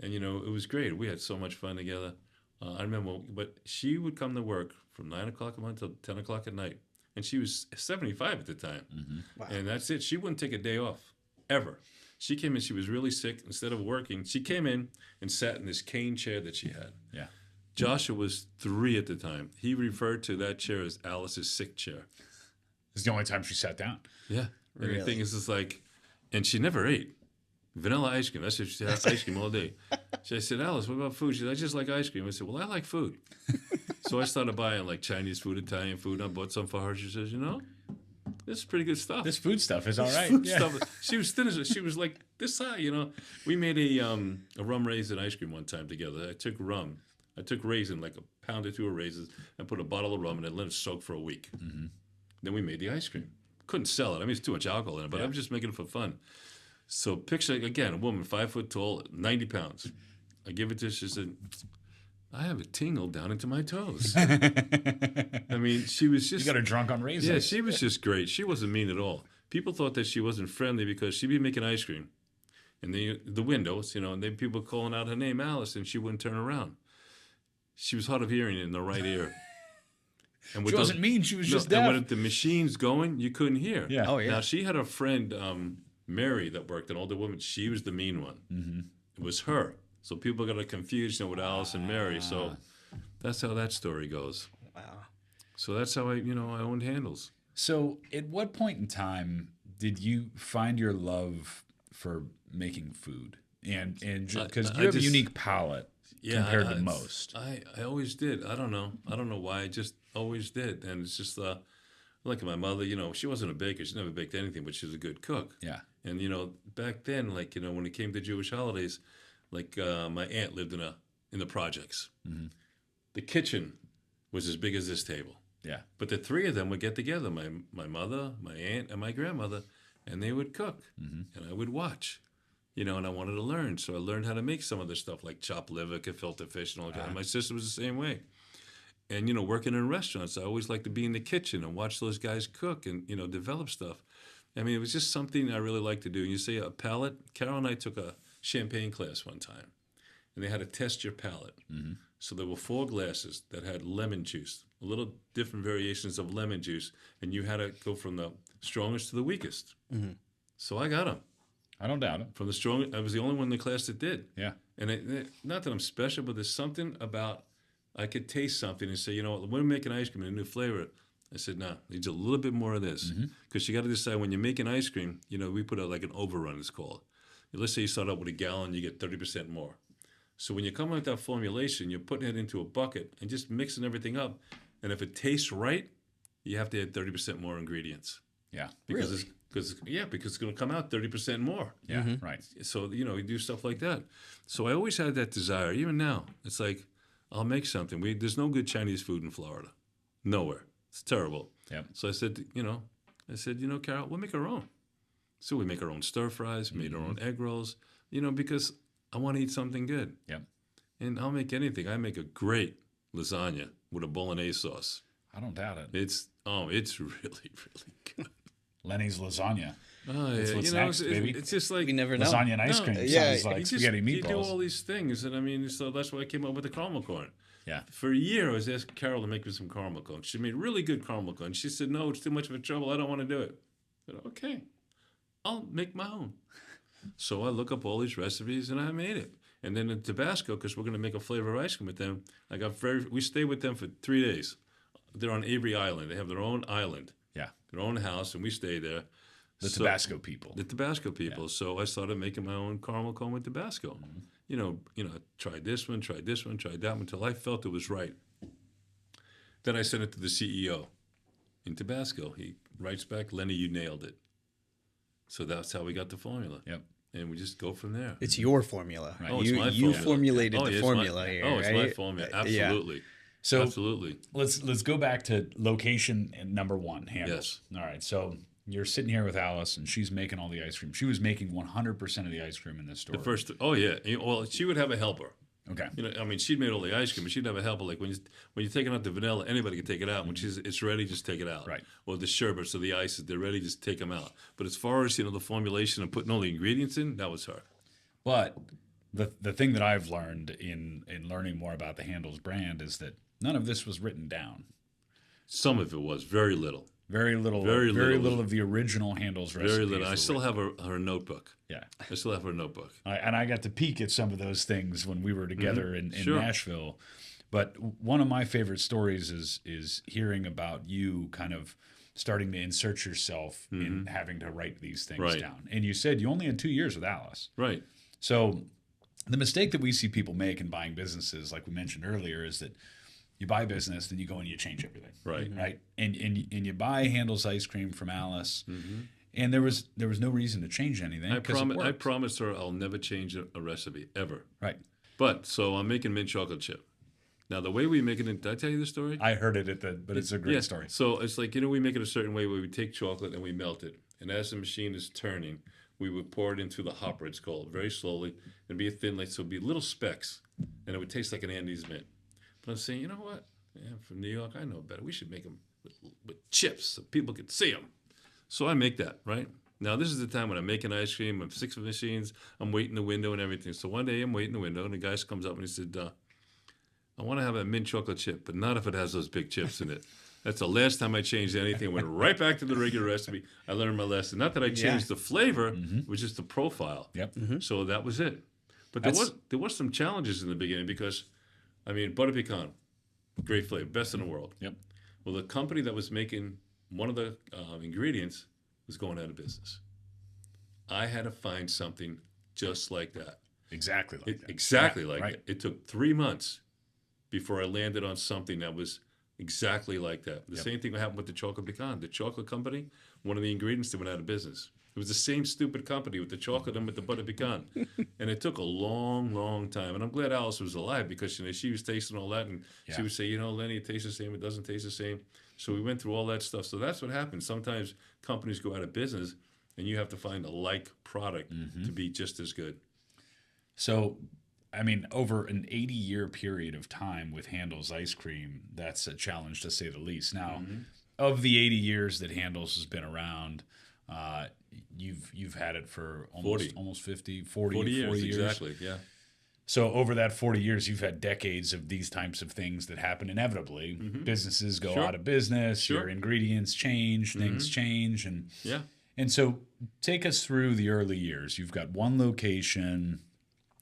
And, it was great. We had so much fun together. I remember, but she would come to work from 9 o'clock a month till 10 o'clock at night. And she was 75 at the time. Wow. And that's it. She wouldn't take a day off, ever. She came in, she was really sick. Instead of working, she came in and sat in this cane chair that she had. Yeah. Joshua was 3 at the time. He referred to that chair as Alice's sick chair. It's the only time she sat down. Yeah. And the thing is, it's like, and she never ate. Vanilla ice cream. That's what she had, ice cream all day. So I said, Alice, what about food? She said, I just like ice cream. I said, well, I like food. So I started buying like Chinese food, Italian food. I bought some for her. She says, this is pretty good stuff. This food stuff is all right. Stuff. She was thin as she was like this high, We made a rum raisin ice cream one time together. I took raisin, like a pound or 2 of raisins, and put a bottle of rum and then let it soak for a week. Then we made the ice cream. Couldn't sell it. I mean, it's too much alcohol in it, but I was just making it for fun. So picture, again, a woman 5 foot tall, 90 pounds. I give it to her. She said, I have a tingle down into my toes. I mean, she was just... You got her drunk on raisins. Yeah, she was just great. She wasn't mean at all. People thought that she wasn't friendly because she'd be making ice cream. And the windows, and then people calling out her name, Alice, and she wouldn't turn around. She was hard of hearing in the right ear. And she wasn't mean. She was just deaf. And when the machine's going, you couldn't hear. Yeah. Oh, yeah. Now, she had a friend, Mary, that worked, an older woman. She was the mean one. It was her. So people got confused with Alice and Mary. So that's how that story goes. Wow. So that's how I owned Handels. So at what point in time did you find your love for making food? And because you have a unique palate compared to most. I always did. I don't know why. I just always did. And it's just like my mother, she wasn't a baker. She never baked anything, but she was a good cook. Yeah. And, back then, like, when it came to Jewish holidays, like my aunt lived in the projects. The kitchen was as big as this table. Yeah. But the 3 of them would get together, my mother, my aunt, and my grandmother, and they would cook. And I would watch, and I wanted to learn. So I learned how to make some of the stuff like chopped liver, gefilte fish, and all that. And my sister was the same way. And, working in restaurants, I always liked to be in the kitchen and watch those guys cook and, develop stuff. I mean, it was just something I really liked to do. And you say a palate, Carol and I took a champagne class one time, and they had to test your palate. So there were 4 glasses that had lemon juice, a little different variations of lemon juice, and you had to go from the strongest to the weakest. So I got them. I don't doubt it. From the strongest, I was the only one in the class that did. Yeah. And not that I'm special, but there's something about, I could taste something and say, we're making ice cream and a new flavor. I said, no, needs a little bit more of this. Because you got to decide when you're making ice cream, we put out like an overrun, it's called. Let's say you start out with a gallon, you get 30% more. So when you come up with that formulation, you're putting it into a bucket and just mixing everything up. And if it tastes right, you have to add 30% more ingredients. Yeah. Because it's going to come out 30% more. Yeah, right. So, you do stuff like that. So I always had that desire. Even now, it's like, I'll make something. There's no good Chinese food in Florida. Nowhere. It's terrible. Yep. So I said, Carol, we'll make our own. So we make our own stir fries, made our own egg rolls, because I want to eat something good. Yep. And I'll make anything. I make a great lasagna with a bolognese sauce. I don't doubt it. It's really, really good. Lenny's lasagna. Oh, yeah. That's what's next, baby. It's just like... We never know. Lasagna and ice cream. Sounds like spaghetti meatballs. You do all these things. And so that's why I came up with the caramel corn. Yeah. For a year, I was asking Carol to make me some caramel corn. She made really good caramel corn. She said, no, it's too much of a trouble. I don't want to do it. I said, okay, I'll make my own. So I look up all these recipes, and I made it. And then in Tabasco, because we're going to make a flavor of ice cream with them, we stayed with them for 3 days. They're on Avery Island. They have their own island. Yeah. Their own house, and we stayed there. Tabasco people. The Tabasco people. Yeah. So I started making my own caramel corn with Tabasco. Tried this one, tried that one, until I felt it was right. Then I sent it to the CEO in Tabasco. He writes back, Lenny, you nailed it. So that's how we got the formula. Yep. And we just go from there. It's your formula. Right. Oh, it's my You formula. formulated Oh, the yeah, formula here. Oh, it's my right? formula. Yeah. Absolutely. So Absolutely. let's go back to location number one, Handles. Yes. All right. So you're sitting here with Alice, and she's making all the ice cream. She was making 100% of the ice cream in this store. The first, oh yeah. Well, she would have a helper. Okay. You know, I mean, she'd made all the ice cream, but she'd have a helper. Like when you're taking out the vanilla, anybody can take it out. When it's ready, just take it out. Right. Or the sherbets or the ices, they're ready, just take them out. But as far as the formulation and putting all the ingredients in, that was her. But the thing that I've learned in learning more about the Handles brand is that none of this was written down. Some of it was very little. Very little of the original Handles recipes. Very little. I still have her notebook. Yeah. I still have her notebook. And I got to peek at some of those things when we were together in Sure. Nashville. But one of my favorite stories is hearing about you kind of starting to insert yourself in having to write these things Right. down. And you said you only had 2 years with Alice. Right. So the mistake that we see people make in buying businesses, like we mentioned earlier, is that you buy a business, then you go and you change everything. Right. Right. And you buy Handles ice cream from Alice, and there was no reason to change anything. I 'cause it promise. I worked. promised her I'll never change a recipe ever. Right. But so I'm making mint chocolate chip. Now the way we make it, did I tell you the story? I heard it but it's a great story. So it's like we make it a certain way where we take chocolate and we melt it, and as the machine is turning, we would pour it into the hopper. It's called very slowly. It'd be a thin layer, so it'd be little specks, and it would taste like an Andes mint. But I'm saying, you know what? Yeah, I'm from New York, I know better. We should make them with chips so people can see them. So I make that, right? Now, this is the time when I'm making ice cream. I'm 6 machines. I'm waiting in the window and everything. So one day I'm waiting in the window, and the guy comes up and he said, I want to have a mint chocolate chip, but not if it has those big chips in it. That's the last time I changed anything. Went right back to the regular recipe. I learned my lesson. Not that I changed the flavor, it was just the profile. Yep. So that was it. But there was some challenges in the beginning because, I mean, butter pecan, great flavor, best in the world. Yep. Well, the company that was making one of the ingredients was going out of business. I had to find something just like that. Exactly like that. Exactly Yeah, like right. that. It took 3 months before I landed on something that was exactly like that. The same thing happened with the chocolate pecan. The chocolate company, one of the ingredients that went out of business. It was the same stupid company with the chocolate and with the butter pecan. And it took a long, long time. And I'm glad Alice was alive because she was tasting all that. And she would say, Lenny, it tastes the same. It doesn't taste the same. So we went through all that stuff. So that's what happens. Sometimes companies go out of business and you have to find a like product to be just as good. So, I mean, over an 80-year period of time with Handles ice cream, that's a challenge to say the least. Now, of the 80 years that Handles has been around, you've had it for almost 40 years. Exactly, yeah. So over that 40 years, you've had decades of these types of things that happen inevitably. Businesses go out of business, your ingredients change, things change, and so take us through the early years. You've got one location.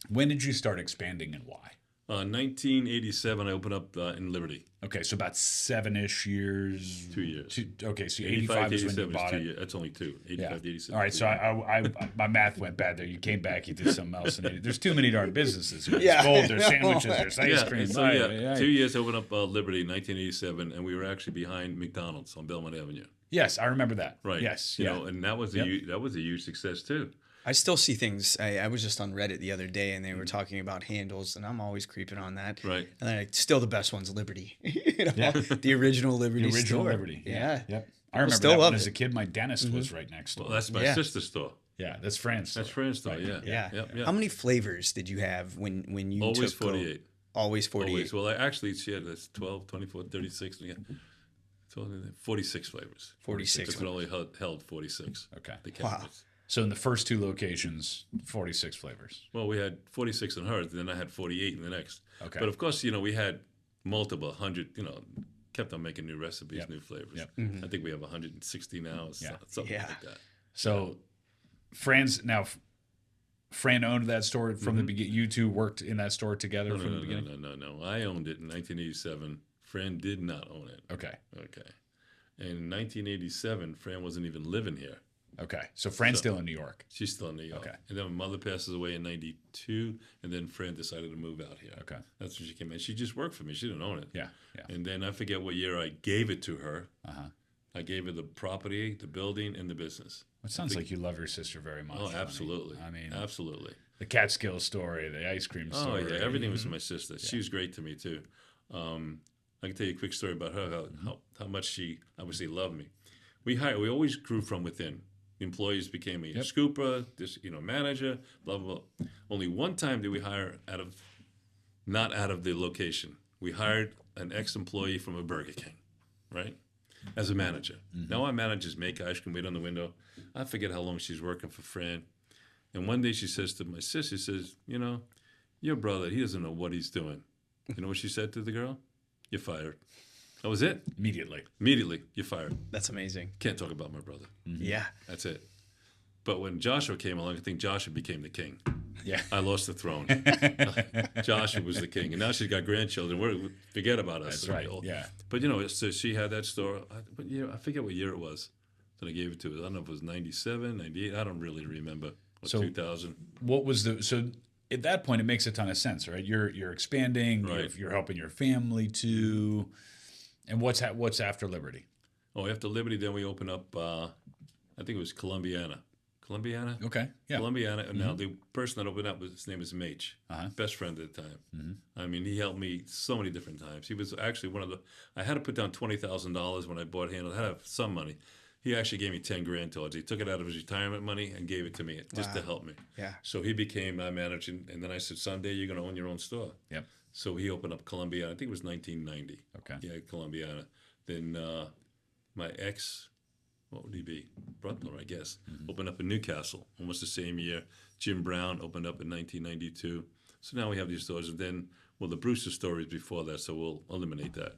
When did you start expanding and why? 1987, I opened up in Liberty. Okay, so about 7-ish years. 2 years. Okay, so 85 is when you 87 bought is 2 it. years. That's only 2. 85 to 87. All right, so I my math went bad there. You came back, you did something else. And there's too many darn businesses. There's gold, there's sandwiches, there's ice cream. So 2 years I opened up Liberty in 1987, and we were actually behind McDonald's on Belmont Avenue. Yes, I remember that. Right. Yes. You know, and that was a huge success too. I still see things. I was just on Reddit the other day, and they were talking about Handles, and I'm always creeping on that. Right. And then still the best one's Liberty. The original Liberty. The original store. Liberty. Yeah. Yep. I remember still that love one as it. a kid. My dentist was right next door. Well, that's my sister's store. Yeah, that's Fran's store. That's Fran's store. Right. Yeah. Yeah. How many flavors did you have when you Always took 48. Always 48. Always. Well, she had 12, 24, 36. Yeah. 46 flavors. 46. It only held 46. Okay. The cabinets. So in the first 2 locations, 46 flavors. Well, we had 46 in hers, and then I had 48 in the next. Okay. But of course, we had multiple 100, kept on making new recipes, new flavors. Yep. I think we have 160 now, something like that. So Fran owned that store from the beginning. You two worked in that store together from the beginning? No. I owned it in 1987. Fran did not own it. Okay. And in 1987, Fran wasn't even living here. Okay. So Fran's still in New York. She's still in New York. Okay. And then my mother passes away in 92, and then Fran decided to move out here. Okay. That's when she came in. She just worked for me. She didn't own it. Yeah. And then I forget what year I gave it to her. I gave her the property, the building, and the business. It sounds like you love your sister very much. Oh, Lenny. absolutely. I mean, absolutely. The Catskill story, the ice cream story. Oh, yeah. Everything was my sister. She was great to me, too. I can tell you a quick story about her, how much she obviously loved me. We always grew from within. Employees became a scooper, manager, blah, blah, blah. Only one time did we hire not out of the location. We hired an ex-employee from a Burger King, right? As a manager. Now our managers make ice cream, wait on the window. I forget how long she's working for Fran. And one day she says to my sister, she says, your brother, he doesn't know what he's doing. You know what she said to the girl? You're fired. That was it. Immediately, you're fired. That's amazing. Can't talk about my brother. Yeah. That's it. But when Joshua came along, I think Joshua became the king. Yeah. I lost the throne. Joshua was the king. And now she's got grandchildren. Forget about us. That's right. Yeah. But, so she had that store. I forget what year it was that I gave it to her. I don't know if it was 97, 98. I don't really remember. Or 2000. What was so at that point, it makes a ton of sense, right? You're expanding. Right. You're helping your family too. And what's after Liberty? Oh, after Liberty, then we opened up, I think it was Columbiana. Okay. Yeah. Columbiana. And now the person that opened up, his name is Mage. Best friend at the time. I mean, he helped me so many different times. He was actually I had to put down $20,000 when I bought Handel. I had to have some money. He actually gave me $10,000 towards it. He took it out of his retirement money and gave it to me just to help me. Yeah. So he became my manager. And then I said, someday you're going to own your own store. Yep. So he opened up Columbiana. I think it was 1990. Okay. Yeah, Columbiana. Then my ex, what would he be? Brutler, I guess. Opened up in Newcastle almost the same year. Jim Brown opened up in 1992. So now we have these stores. And then, the Brewster story is before that, so we'll eliminate that.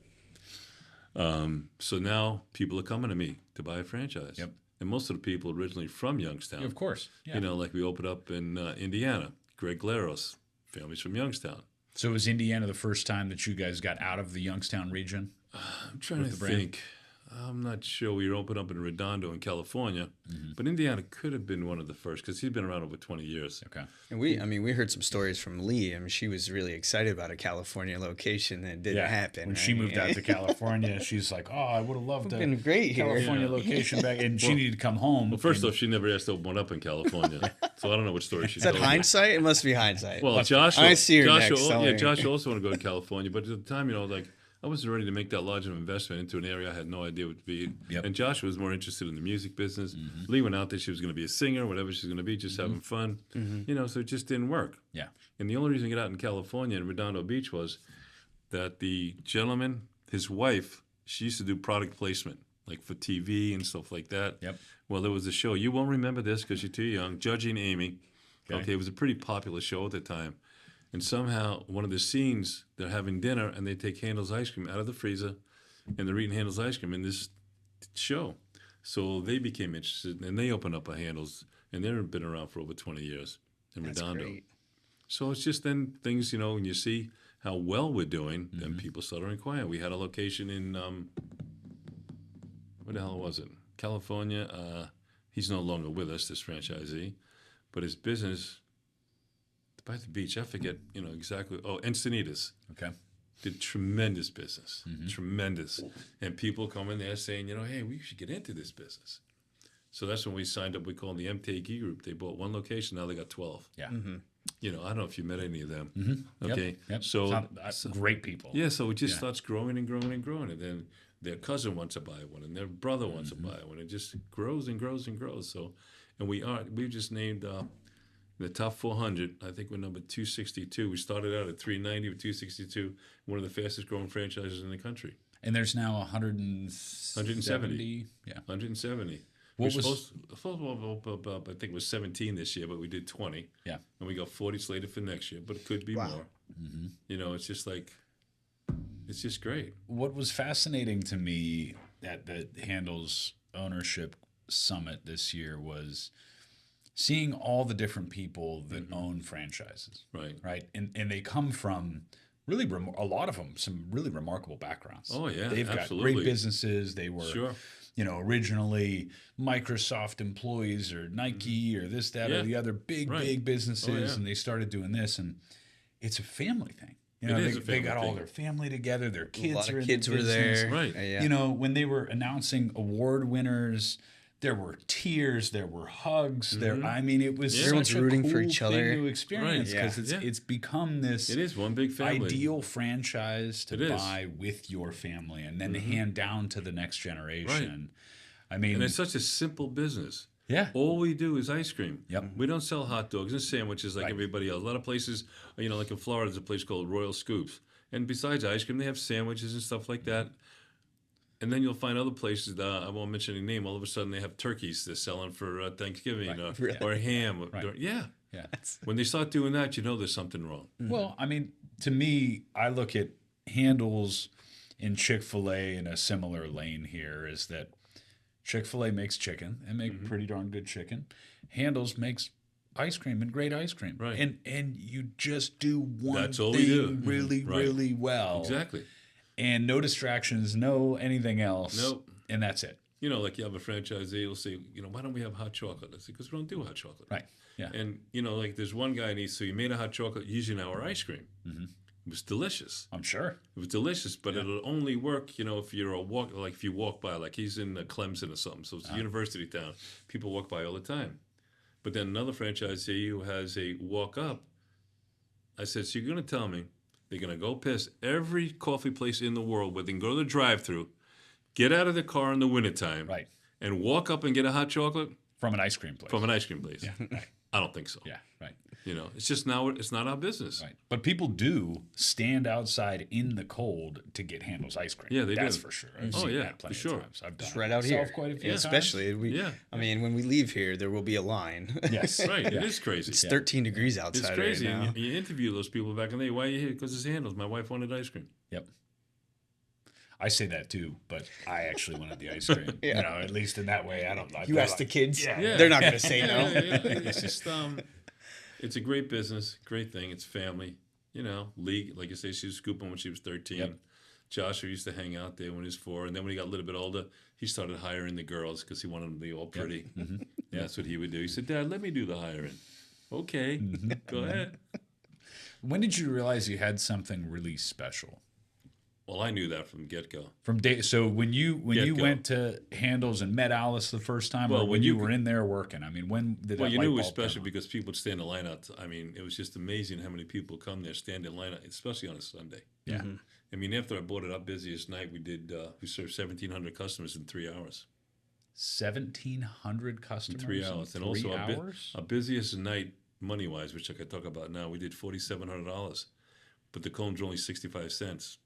So now people are coming to me to buy a franchise. Yep. And most of the people originally from Youngstown. Yeah, of course. Yeah. Like we opened up in Indiana. Greg Glaros, families from Youngstown. So was Indiana the first time that you guys got out of the Youngstown region? I'm trying to think. I'm not sure. We opened up in Redondo in California, but Indiana could have been one of the first because he's been around over 20 years. Okay. And we heard some stories from Lee. I mean, she was really excited about a California location and it didn't happen. When she moved out to California, she's like, "Oh, I would have loved a been great California location back," and she needed to come home. Well, first off, she never asked to open one up in California, so I don't know what story she told. Is that me. hindsight? It must be hindsight. Well, Joshua, I see her next. Joshua also wanted to go to California, but at the time, I wasn't ready to make that large of an investment into an area I had no idea what to be. Yep. And Joshua was more interested in the music business. Lee went out there; she was going to be a singer, whatever she's going to be, just having fun. So it just didn't work. Yeah. And the only reason we got out in California in Redondo Beach was that the gentleman, his wife, she used to do product placement, like for TV and stuff like that. Yep. Well, there was a show. You won't remember this because you're too young. Judging Amy. Okay, it was a pretty popular show at the time. And somehow, one of the scenes, they're having dinner, and they take Handel's ice cream out of the freezer, and they're eating Handel's ice cream in this show. So they became interested, and they opened up a Handel's, and they've been around for over 20 years in Redondo. Great. So it's just then things, when you see how well we're doing, then people started inquiring. We had a location in, where the hell was it? California. He's no longer with us, this franchisee, but his business... by the beach, I forget, exactly. Oh, Encinitas. Okay. Did tremendous business, tremendous. And people come in there saying, hey, we should get into this business. So that's when we signed up. We call them the MTAG group. They bought one location, now they got 12. Yeah. I don't know if you met any of them. Okay. Yep. So great people. Yeah. So it just starts growing and growing and growing, and then their cousin wants to buy one, and their brother wants to buy one. It just grows and grows and grows. So, and we've just named. The top 400, I think we're number 262. We started out at 390 with 262, one of the fastest growing franchises in the country. And there's now 170. Yeah. 170. What we're was supposed to, I think it was 17 this year, but we did 20. Yeah. And we got 40 slated for next year, but it could be more. It's just it's just great. What was fascinating to me at the Handel's ownership summit this year was seeing all the different people that own franchises, right, and they come from really a lot of them some really remarkable backgrounds. Oh yeah, they've absolutely. got great businesses. They were, originally Microsoft employees or Nike or this, that, or the other big businesses, and they started doing this, and it's a family thing. You know, It is a they family got all thing. their family together. Their kids A lot are of in kids the were business. there. Right. Yeah. You know, when they were announcing award winners, there were tears, there were hugs. There, I mean, it was Everyone's such a rooting cool for each thing other. to experience Right. because Yeah. it's become this It is one big family. ideal franchise to It is. buy with your family and then hand down to the next generation. I And mean, it's such a simple business. yeah. All we do is ice cream. Yep. We don't sell hot dogs and sandwiches like Right. everybody else. A lot of places, you know, like in Florida, there's a place called Royal Scoops. And besides ice cream, they have sandwiches and stuff like that. And then you'll find other places, I won't mention any name, all of a sudden they have turkeys they're selling for Thanksgiving or ham. Right. Yeah. Yeah. When they start doing that, you know there's something wrong. Well, I mean, to me, I look at Handel's in Chick-fil-A in a similar lane here is that Chick-fil-A makes chicken and make pretty darn good chicken. Handel's makes ice cream and great ice cream. Right. And you just do one That's all thing we do. really, Right. really well. Exactly. And no distractions, no anything else. Nope. And that's it. You know, like you have a franchisee, you'll say, you know, why don't we have hot chocolate? I say, because we don't do hot chocolate. Right. Yeah. And, you know, like there's one guy, so he made a hot chocolate using our ice cream. It was delicious. I'm sure. It was delicious, but it'll only work, you know, if you're if you walk by, like he's in Clemson or something. So it's a university town. People walk by all the time. But then another franchisee who has a walk up, I said, so you're going to tell me they're going to go past every coffee place in the world where they can go to the drive-thru, get out of the car in the wintertime, Right. and walk up and get a hot chocolate From an ice cream place. from an ice cream place? Yeah. Right. I don't think so. Yeah. Right. You know, it's just now, it's not our business. Right. But people do stand outside in the cold to get Handel's ice cream. Yeah, they That's do. for sure. I've Oh, seen yeah, that plenty for sure. of times. I've done Just it right out myself here. quite a few times. Especially, Yeah. I mean, when we leave here, there will be a line. Yes. Right. Yeah. It is crazy. It's 13 degrees outside It's crazy. right now. And you interview those people back in the day. Why are you here? Because it's Handles. My wife wanted ice cream. Yep. I say that too, but I actually wanted the ice cream. You know, at least in that way, I don't like. You ask the kids, Yeah. they're not going to say no. It's just it's a great business, great thing. It's family, you know. League, like you say, she was scooping when she was 13. Yep. Joshua used to hang out there when he was 4, and then when he got a little bit older, he started hiring the girls because he wanted them to be all pretty. And that's what he would do. He said, "Dad, let me do the hiring." Okay, go ahead. When did you realize you had something really special? Well, I knew that from get-go. From day, so when you Get-go. went to Handel's and met Alice the first time, Well, or when when you you were in there working, I mean, when did Well, that you light knew it was bulb come special on? because people would stand in line out. I mean, it was just amazing how many people come there, stand in line, especially on a Sunday. Yeah. I mean, after I bought it, our busiest night, we served 1,700 customers in 3 hours. 1,700 customers In 3 hours. in And 3 also hours? our busiest night, money-wise, which I could talk about now, we did $4,700. But the cones were only 65 cents.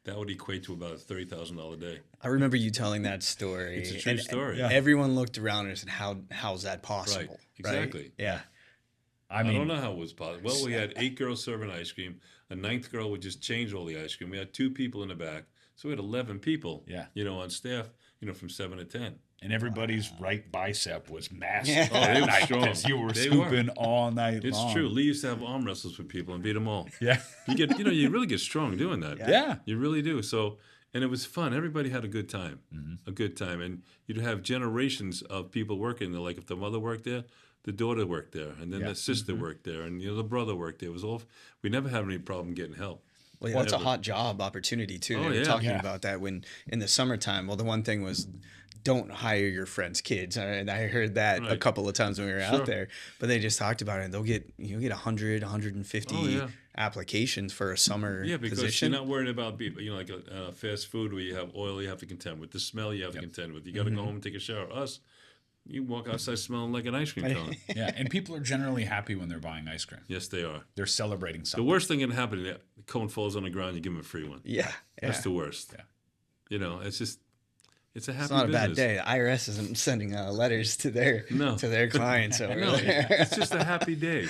That would equate to about a $30,000 a day. I remember you telling that story. It's a true story. Everyone looked around and said, how's that possible? Right, exactly. Yeah. I I mean, don't know how it was possible. Well, we had 8 girls serving ice cream. A 9th girl would just change all the ice cream. We had 2 people in the back. So we had 11 people, Yeah. you know, on staff, you know, from 7 to 10. and everybody's right bicep was massive Yeah. that they were night strong. 'cause you were They scooping all night It's long. true. Lee used to have arm wrestles with people and beat them all. Yeah. You really get strong doing that. Yeah. You really do. So, and it was fun. Everybody had a good time, a good time. And you'd have generations of people working there. Like if the mother worked there, the daughter worked there, and then Yeah. the sister worked there, and the brother worked there. It was all. We never had any problem getting help. Well, yeah, that's a hot job opportunity too. Oh, They were yeah. talking Yeah. about that when in the summertime. Well, the one thing was, don't hire your friends' kids, and I heard that a Right. couple of times when we were Sure. out there. But they just talked about it. And you'll get 100, 150 Oh, yeah. applications for a summer Yeah, because position. you're not worried about like a fast food where you have oil you have to contend with, the smell you have to contend with. You got to go home and take a shower. Us, you walk outside smelling like an ice cream cone. Yeah. And people are generally happy when they're buying ice cream. Yes, they are. They're celebrating The something. worst thing that can happen is the cone falls on the ground. You give them a free one. Yeah, That's the worst. Yeah. You know, it's just it's a happy. it's not a bad business. day. The IRS isn't sending letters to their No. clients over No, there. it's just a happy day,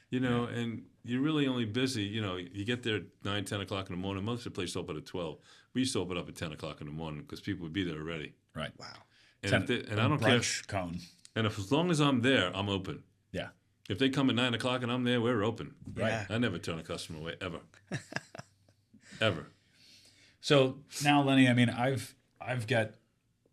you know, and you're really only busy, you know, you get there at 9, 10 o'clock in the morning. Most of the place open at 12. We used to open up at 10 o'clock in the morning because people would be there already. Right. Wow. And I don't care. Brunch cone. And as long as I'm there, I'm open. Yeah. If they come at 9 o'clock and I'm there, we're open. Yeah. I never turn a customer away, ever. Ever. So now, Lenny, I mean, I've got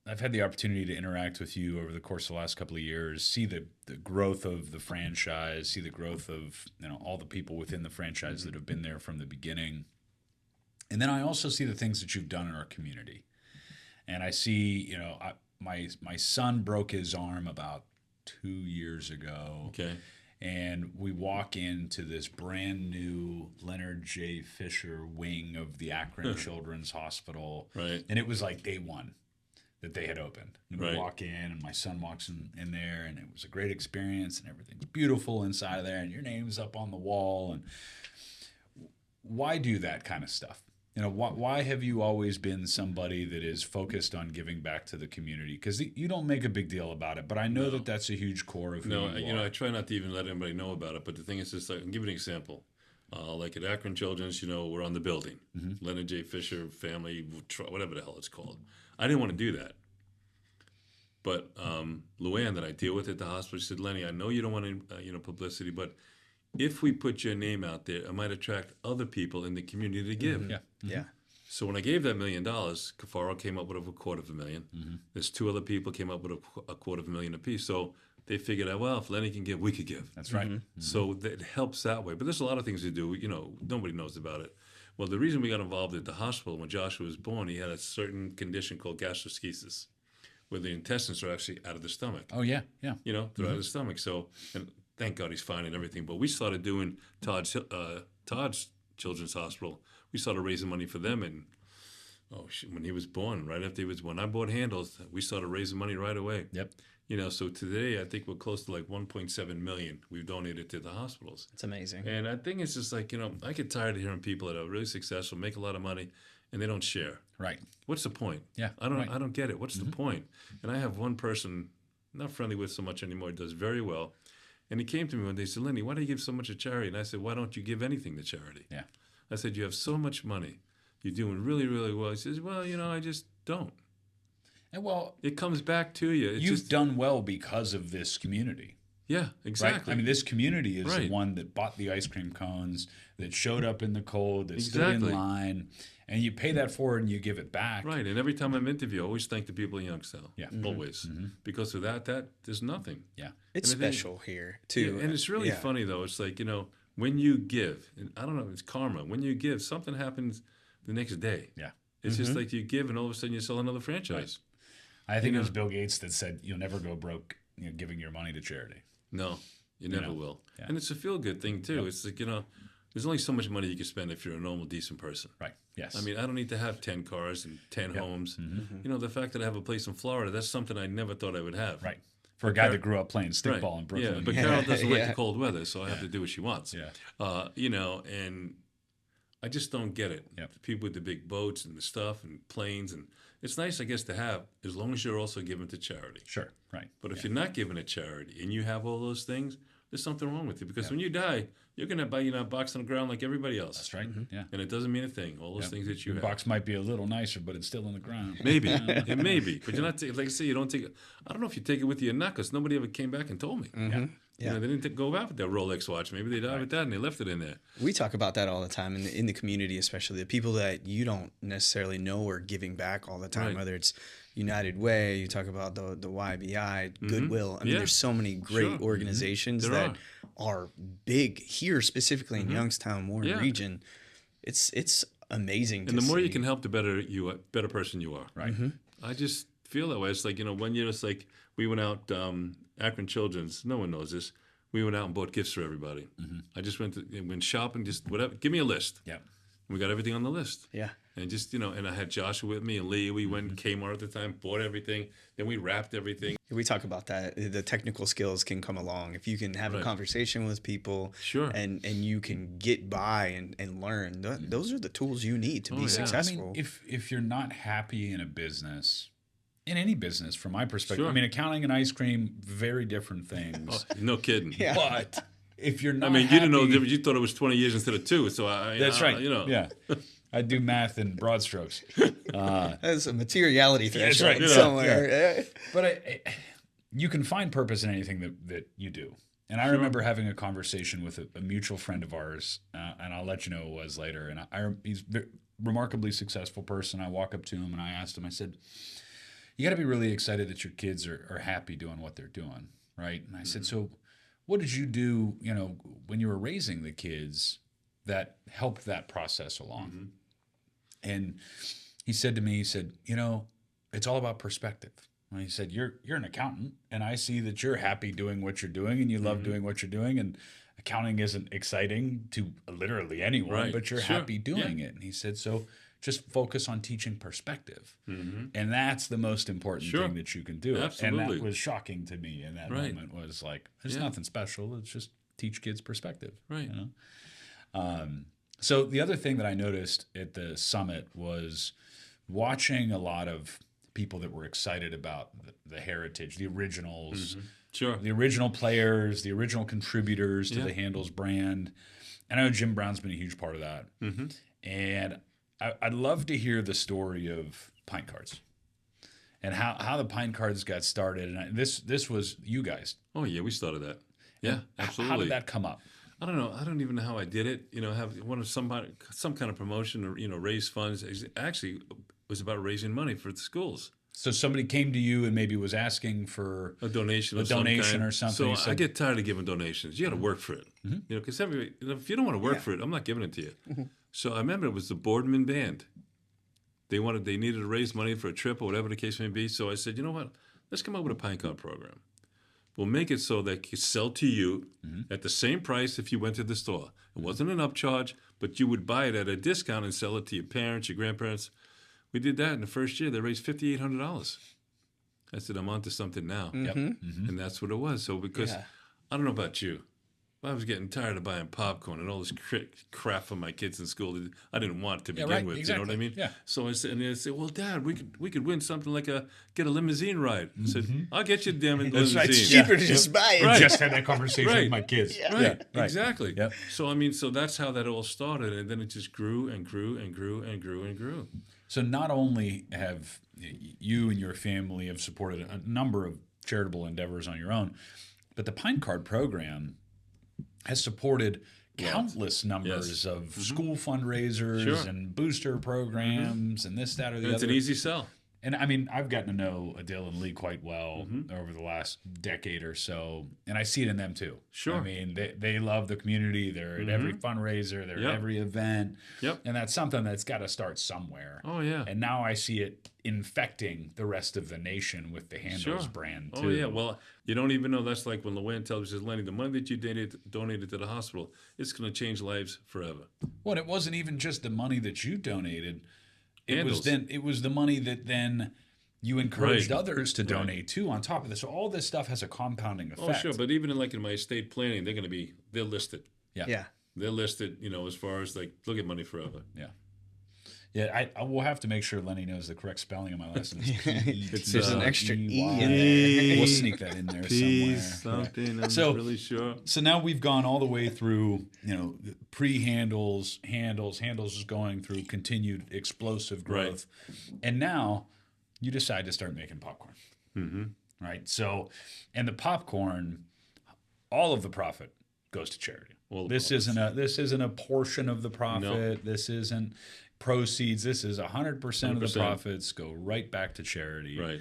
I've had the opportunity to interact with you over the course of the last couple of years, see the growth of the franchise, see the growth of all the people within the franchise that have been there from the beginning. And then I also see the things that you've done in our community. And I see, my son broke his arm about 2 years ago. Okay. And we walk into this brand new Leonard J. Fisher wing of the Akron Children's Hospital. Right. And it was like day one that they had opened. And we Right. walk in, and my son walks in there, and it was a great experience, and everything's beautiful inside of there, and your name's up on the wall. And why do that kind of stuff? Why have you always been somebody that is focused on giving back to the community? Because you don't make a big deal about it, but I know that that's a huge core of who you are. I try not to even let anybody know about it. But the thing is, just like, I'll give you an example. Like at Akron Children's, we're on the building. Mm-hmm. Leonard J. Fisher Family, whatever the hell it's called. I didn't want to do that. But Luann, that I deal with at the hospital, she said, Lenny, I know you don't want any, publicity, but if we put your name out there, it might attract other people in the community to give. Mm-hmm. Yeah. Mm-hmm. Yeah. So when I gave that $1 million, Cafaro came up with over $250,000. Mm-hmm. There's 2 other people came up with a $250,000 apiece. So they figured out, well, if Lenny can give, we could give. That's right. Mm-hmm. Mm-hmm. So it helps that way. But there's a lot of things to do. Nobody knows about it. Well, the reason we got involved at the hospital, when Joshua was born, he had a certain condition called gastroschisis, where the intestines are actually out of the stomach. Oh, yeah, yeah. They're out of the stomach. So, and thank God he's fine and everything. But we started doing Todd's Children's Hospital. We started raising money for them. And, when he was born, right after he was born, I bought handles. We started raising money right away. Yep. So today I think we're close to like 1.7 million we've donated to the hospitals. It's amazing. And I think it's just like, I get tired of hearing people that are really successful, make a lot of money, and they don't share. Right. What's the point? Yeah. I don't get it. What's the point? And I have one person, not friendly with so much anymore, does very well. And he came to me one day and said, Lenny, why do you give so much to charity? And I said, why don't you give anything to charity? Yeah. I said, you have so much money. You're doing really, really well. He says, well, I just don't. And it comes back to you. You've done well because of this community. Yeah, exactly. Right? I mean, this community is the one that bought the ice cream cones, that showed up in the cold, that stood in line, and you pay that forward and you give it back. Right, and every time I'm interviewed, I always thank the people in Youngstown. Yeah. Always. Mm-hmm. Because without that, there's nothing. Yeah. It's special here, too. Yeah, and it's really funny, though. It's like, when you give, and I don't know, it's karma. When you give, something happens the next day. Yeah. It's just like you give, and all of a sudden you sell another franchise. Right. I think it was Bill Gates that said, you'll never go broke giving your money to charity. No, you never will. Yeah. And it's a feel-good thing, too. Yep. It's like, there's only so much money you can spend if you're a normal, decent person. Right, yes. I mean, I don't need to have 10 cars and 10 homes. Mm-hmm. The fact that I have a place in Florida, that's something I never thought I would have. Right. For a guy that grew up playing stickball in Brooklyn. Yeah, but Carol doesn't like the cold weather, so I have to do what she wants. Yeah. And I just don't get it. Yep. The people with the big boats and the stuff and planes, and it's nice, I guess, to have, as long as you're also giving to charity. Sure, right. But if you're not giving to charity and you have all those things, there's something wrong with you. Because when you die, you're going to buy a box on the ground like everybody else. That's right, yeah. And it doesn't mean a thing, all those things that you Your have. box might be a little nicer, but it's still on the ground. Maybe. It may be. But you're not, like I say, you don't take it. I don't know if you take it with you or not, because nobody ever came back and told me. Mm-hmm. Yeah. They didn't go out with their Rolex watch. Maybe they died with that and they left it in there. We talk about that all the time in the community, especially the people that you don't necessarily know are giving back all the time, whether it's United Way, you talk about the YBI, Goodwill. I mean, there's so many great organizations that are big here, specifically in Youngstown, Warren region. It's amazing to see. And the more you can help, the better person you are. Right. I just feel that way. It's like, 1 year, it's like we went out, Akron Children's, no one knows this. We went out and bought gifts for everybody. I just went shopping, just whatever. Give me a list. Yeah. We got everything on the list. Yeah. And just, and I had Joshua with me and Lee. We went Kmart at the time, bought everything. Then we wrapped everything. We talk about that. The technical skills can come along. If you can have a conversation with people and you can get by and learn, those are the tools you need to be successful. I mean, if you're not happy in a business, in any business, from my perspective, I mean, accounting and ice cream, very different things. Oh, no kidding. Yeah. But if you're not you didn't know the difference. You thought it was 20 years instead of 2. So that's right. Yeah. I do math in broad strokes. That's a materiality threshold right. somewhere. Yeah. But you can find purpose in anything that you do. And I remember having a conversation with a mutual friend of ours, and I'll let you know who it was later. And he's a remarkably successful person. I walk up to him and I asked him, I said, you got to be really excited that your kids are happy doing what they're doing, right? And I said, so what did you do, when you were raising the kids that helped that process along? And he said to me, it's all about perspective. And he said, you're an accountant, and I see that you're happy doing what you're doing, and you love doing what you're doing, and accounting isn't exciting to literally anyone, but you're happy doing it. And he said, so just focus on teaching perspective. And that's the most important thing that you can do. Absolutely. And that was shocking to me in that moment, was like, there's nothing special. It's just teach kids perspective. Right. So the other thing that I noticed at the summit was watching a lot of people that were excited about the heritage, the originals, the original players, the original contributors to the Handel's brand. And I know Jim Brown's been a huge part of that. And I'd love to hear the story of pint cards and how the pint cards got started. And this was you guys. Oh yeah, we started that. Yeah, absolutely. How did that come up? I don't know. I don't even know how I did it. Have some kind of promotion or raise funds. Actually, it was about raising money for the schools. So somebody came to you and maybe was asking for a donation, or something. So I get tired of giving donations. You got to work for it. Because if you don't want to work for it, I'm not giving it to you. So I remember it was the Boardman Band. They needed to raise money for a trip or whatever the case may be. So I said, you know what? Let's come up with a pint card program. We'll make it so that it could sell to you at the same price if you went to the store. It wasn't an upcharge, but you would buy it at a discount and sell it to your parents, your grandparents. We did that in the first year. They raised $5,800. I said, I'm on to something now. And that's what it was. So because I don't know about you, I was getting tired of buying popcorn and all this crap for my kids in school that I didn't want to begin with. Exactly. You know what I mean? Yeah. So I said, and they said, well, Dad, we could win something like get a limousine ride. I said, I'll get you a damn limousine. Right. It's cheaper to just buy it. I just had that conversation with my kids. Right. Exactly. Yep. So that's how that all started, and then it just grew and grew and grew and grew and grew. So not only have you and your family have supported a number of charitable endeavors on your own, but the Pine Card program has supported countless numbers of school fundraisers and booster programs and this, that, or the other. It's an easy sell. And I mean, I've gotten to know Adele and Lee quite well over the last decade or so, and I see it in them too. Sure. I mean, they love the community. They're at every fundraiser. They're at every event. Yep. And that's something that's got to start somewhere. Oh, yeah. And now I see it infecting the rest of the nation with the Handel's brand too. Oh, yeah. Well, you don't even know. That's like when Luann tells you, Lenny, the money that you donated to the hospital, it's going to change lives forever. Well, and it wasn't even just the money that you donated. It was the money that then you encouraged others to donate too on top of this. So all this stuff has a compounding effect. Oh, sure. But even in my estate planning, they're listed. Yeah. They're listed, as far as they'll get money forever. Yeah. Yeah, I will have to make sure Lenny knows the correct spelling of my last name. There's an extra E in there. We'll sneak that in there somewhere. I'm really sure. So now we've gone all the way through, pre-Handels, Handels is going through continued explosive growth. And now you decide to start making popcorn. Right? So, and the popcorn, all of the profit goes to charity. This isn't a portion of the profit. No. This isn't proceeds. This is 100% of the profits go right back to charity. Right.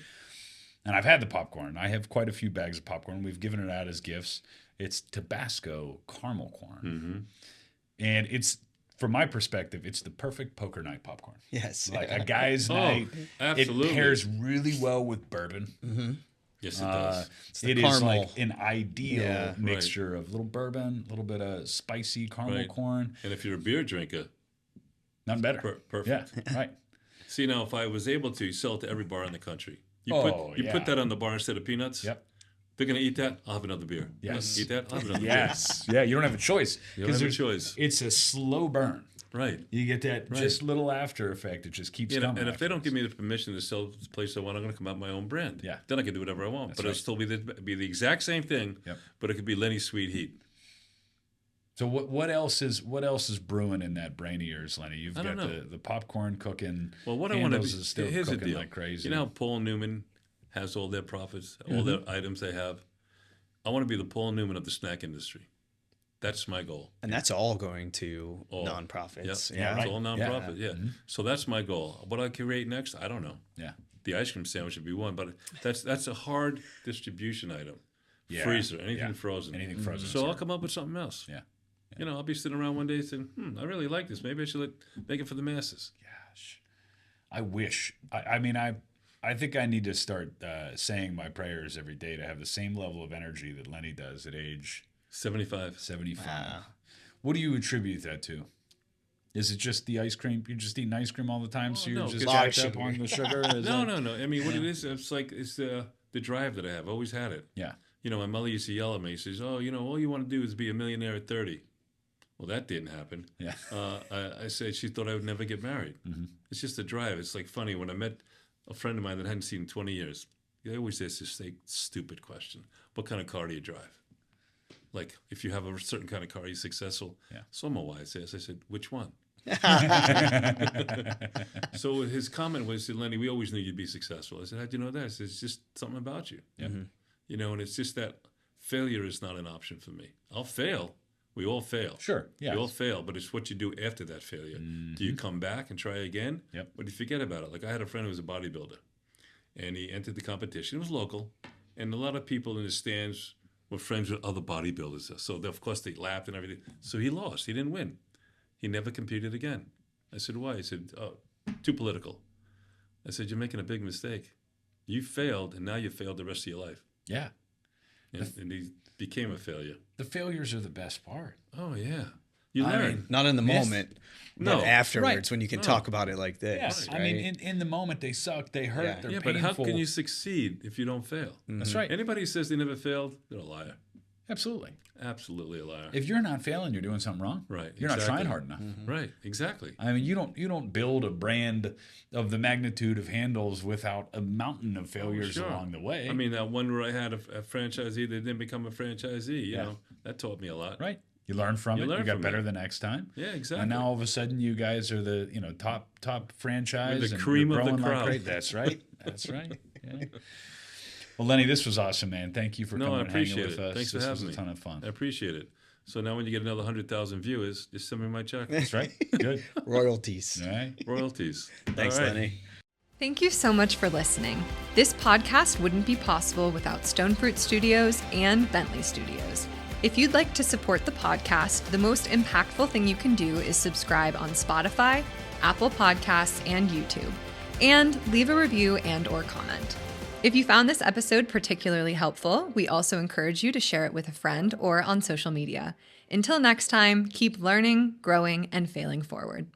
And I've had the popcorn. I have quite a few bags of popcorn. We've given it out as gifts. It's Tabasco caramel corn. And it's, from my perspective, it's the perfect poker night popcorn. Yes. Like a guy's night. Absolutely. It pairs really well with bourbon. Yes, it does. It is like an ideal mixture of little bourbon, a little bit of spicy caramel corn. And if you're a beer drinker, none better. Perfect. Yeah, right. See, now, if I was able to sell it to every bar in the country, you put that on the bar instead of peanuts. Yep. They're going to eat that. I'll have another beer. Yes. Eat that. I'll have another beer. Yes. Yeah, you don't have a choice. You don't have a choice. It's a slow burn. Right. You get that just little after effect. It just keeps coming. And if they don't give me the permission to sell the place I want, I'm going to come out with my own brand. Yeah. Then I can do whatever I want. It'll still be the exact same thing, but it could be Lenny's Sweet Heat. So what else is brewing in that brain of yours, Lenny? You've got the popcorn cooking. Well, what I want to do is still here's the cooking deal. like crazy. You know how Paul Newman has all their profits, all their items they have? I want to be the Paul Newman of the snack industry. That's my goal. And that's all going to nonprofits. Yep. Yeah, It's all nonprofit. Yeah. Mm-hmm. So that's my goal. What I create next, I don't know. Yeah. The ice cream sandwich would be one, but that's a hard distribution item. Yeah. Freezer, anything frozen. Anything frozen. So I'll come up with something else. Yeah. You know, I'll be sitting around one day saying, I really like this. Maybe I should make it for the masses. Gosh. I wish. I mean, I think I need to start saying my prayers every day to have the same level of energy that Lenny does at age 75. 75. Wow. What do you attribute that to? Is it just the ice cream? You're just eating ice cream all the time, so you're just jacked up on the sugar? No. I mean, what it is, it's the drive that I have. I always had it. Yeah. You know, my mother used to yell at me. She says, all you want to do is be a millionaire at 30. Well, that didn't happen. Yeah. I said she thought I would never get married. Mm-hmm. It's just a drive. It's like funny. When I met a friend of mine that I hadn't seen in 20 years, they always ask this stupid question. What kind of car do you drive? Like, if you have a certain kind of car, you're successful. Yeah. So my wife asked, I said, which one? So his comment was, Lenny, we always knew you'd be successful. I said, how'd you know that? I said, it's just something about you. Yeah. Mm-hmm. You know, and it's just that failure is not an option for me. I'll fail. We all fail. Sure. Yeah. We all fail, but it's what you do after that failure. Mm-hmm. Do you come back and try again? Yep. Or do you forget about it? Like I had a friend who was a bodybuilder, and he entered the competition. It was local, and a lot of people in the stands were friends with other bodybuilders. So, of course, they laughed and everything. So he lost. He didn't win. He never competed again. I said, why? He said, too political. I said, you're making a big mistake. You failed, and now you failed the rest of your life. Yeah. And he became a failure. The failures are the best part. Oh, yeah. You learn. Not in the moment, but afterwards when you can talk about it like this. Yes. Right? I mean, in the moment, they suck, they hurt, they're painful. But how can you succeed if you don't fail? Mm-hmm. That's right. Anybody who says they never failed, they're a liar. Absolutely. Absolutely a liar. If you're not failing, you're doing something wrong. Right. You're not trying hard enough. Mm-hmm. Right. Exactly. I mean, you don't build a brand of the magnitude of Handel's without a mountain of failures along the way. I mean, that one where I had a franchisee that didn't become a franchisee, you know, that taught me a lot. Right. You learn from it. You got better the next time. Yeah, exactly. And now all of a sudden, you guys are the top franchise. We're the cream of the crop. Like that's right. That's right. Yeah. Well, Lenny, this was awesome, man. Thank you for coming and hanging with us. Thanks for having me. This was a ton of fun. I appreciate it. So now when you get another 100,000 viewers, just send me my check. That's right. Good. Royalties. All right. Royalties. Thanks, Lenny. Thank you so much for listening. This podcast wouldn't be possible without Stonefruit Studios and Bentley Studios. If you'd like to support the podcast, the most impactful thing you can do is subscribe on Spotify, Apple Podcasts, and YouTube, and leave a review and/or comment. If you found this episode particularly helpful, we also encourage you to share it with a friend or on social media. Until next time, keep learning, growing, and failing forward.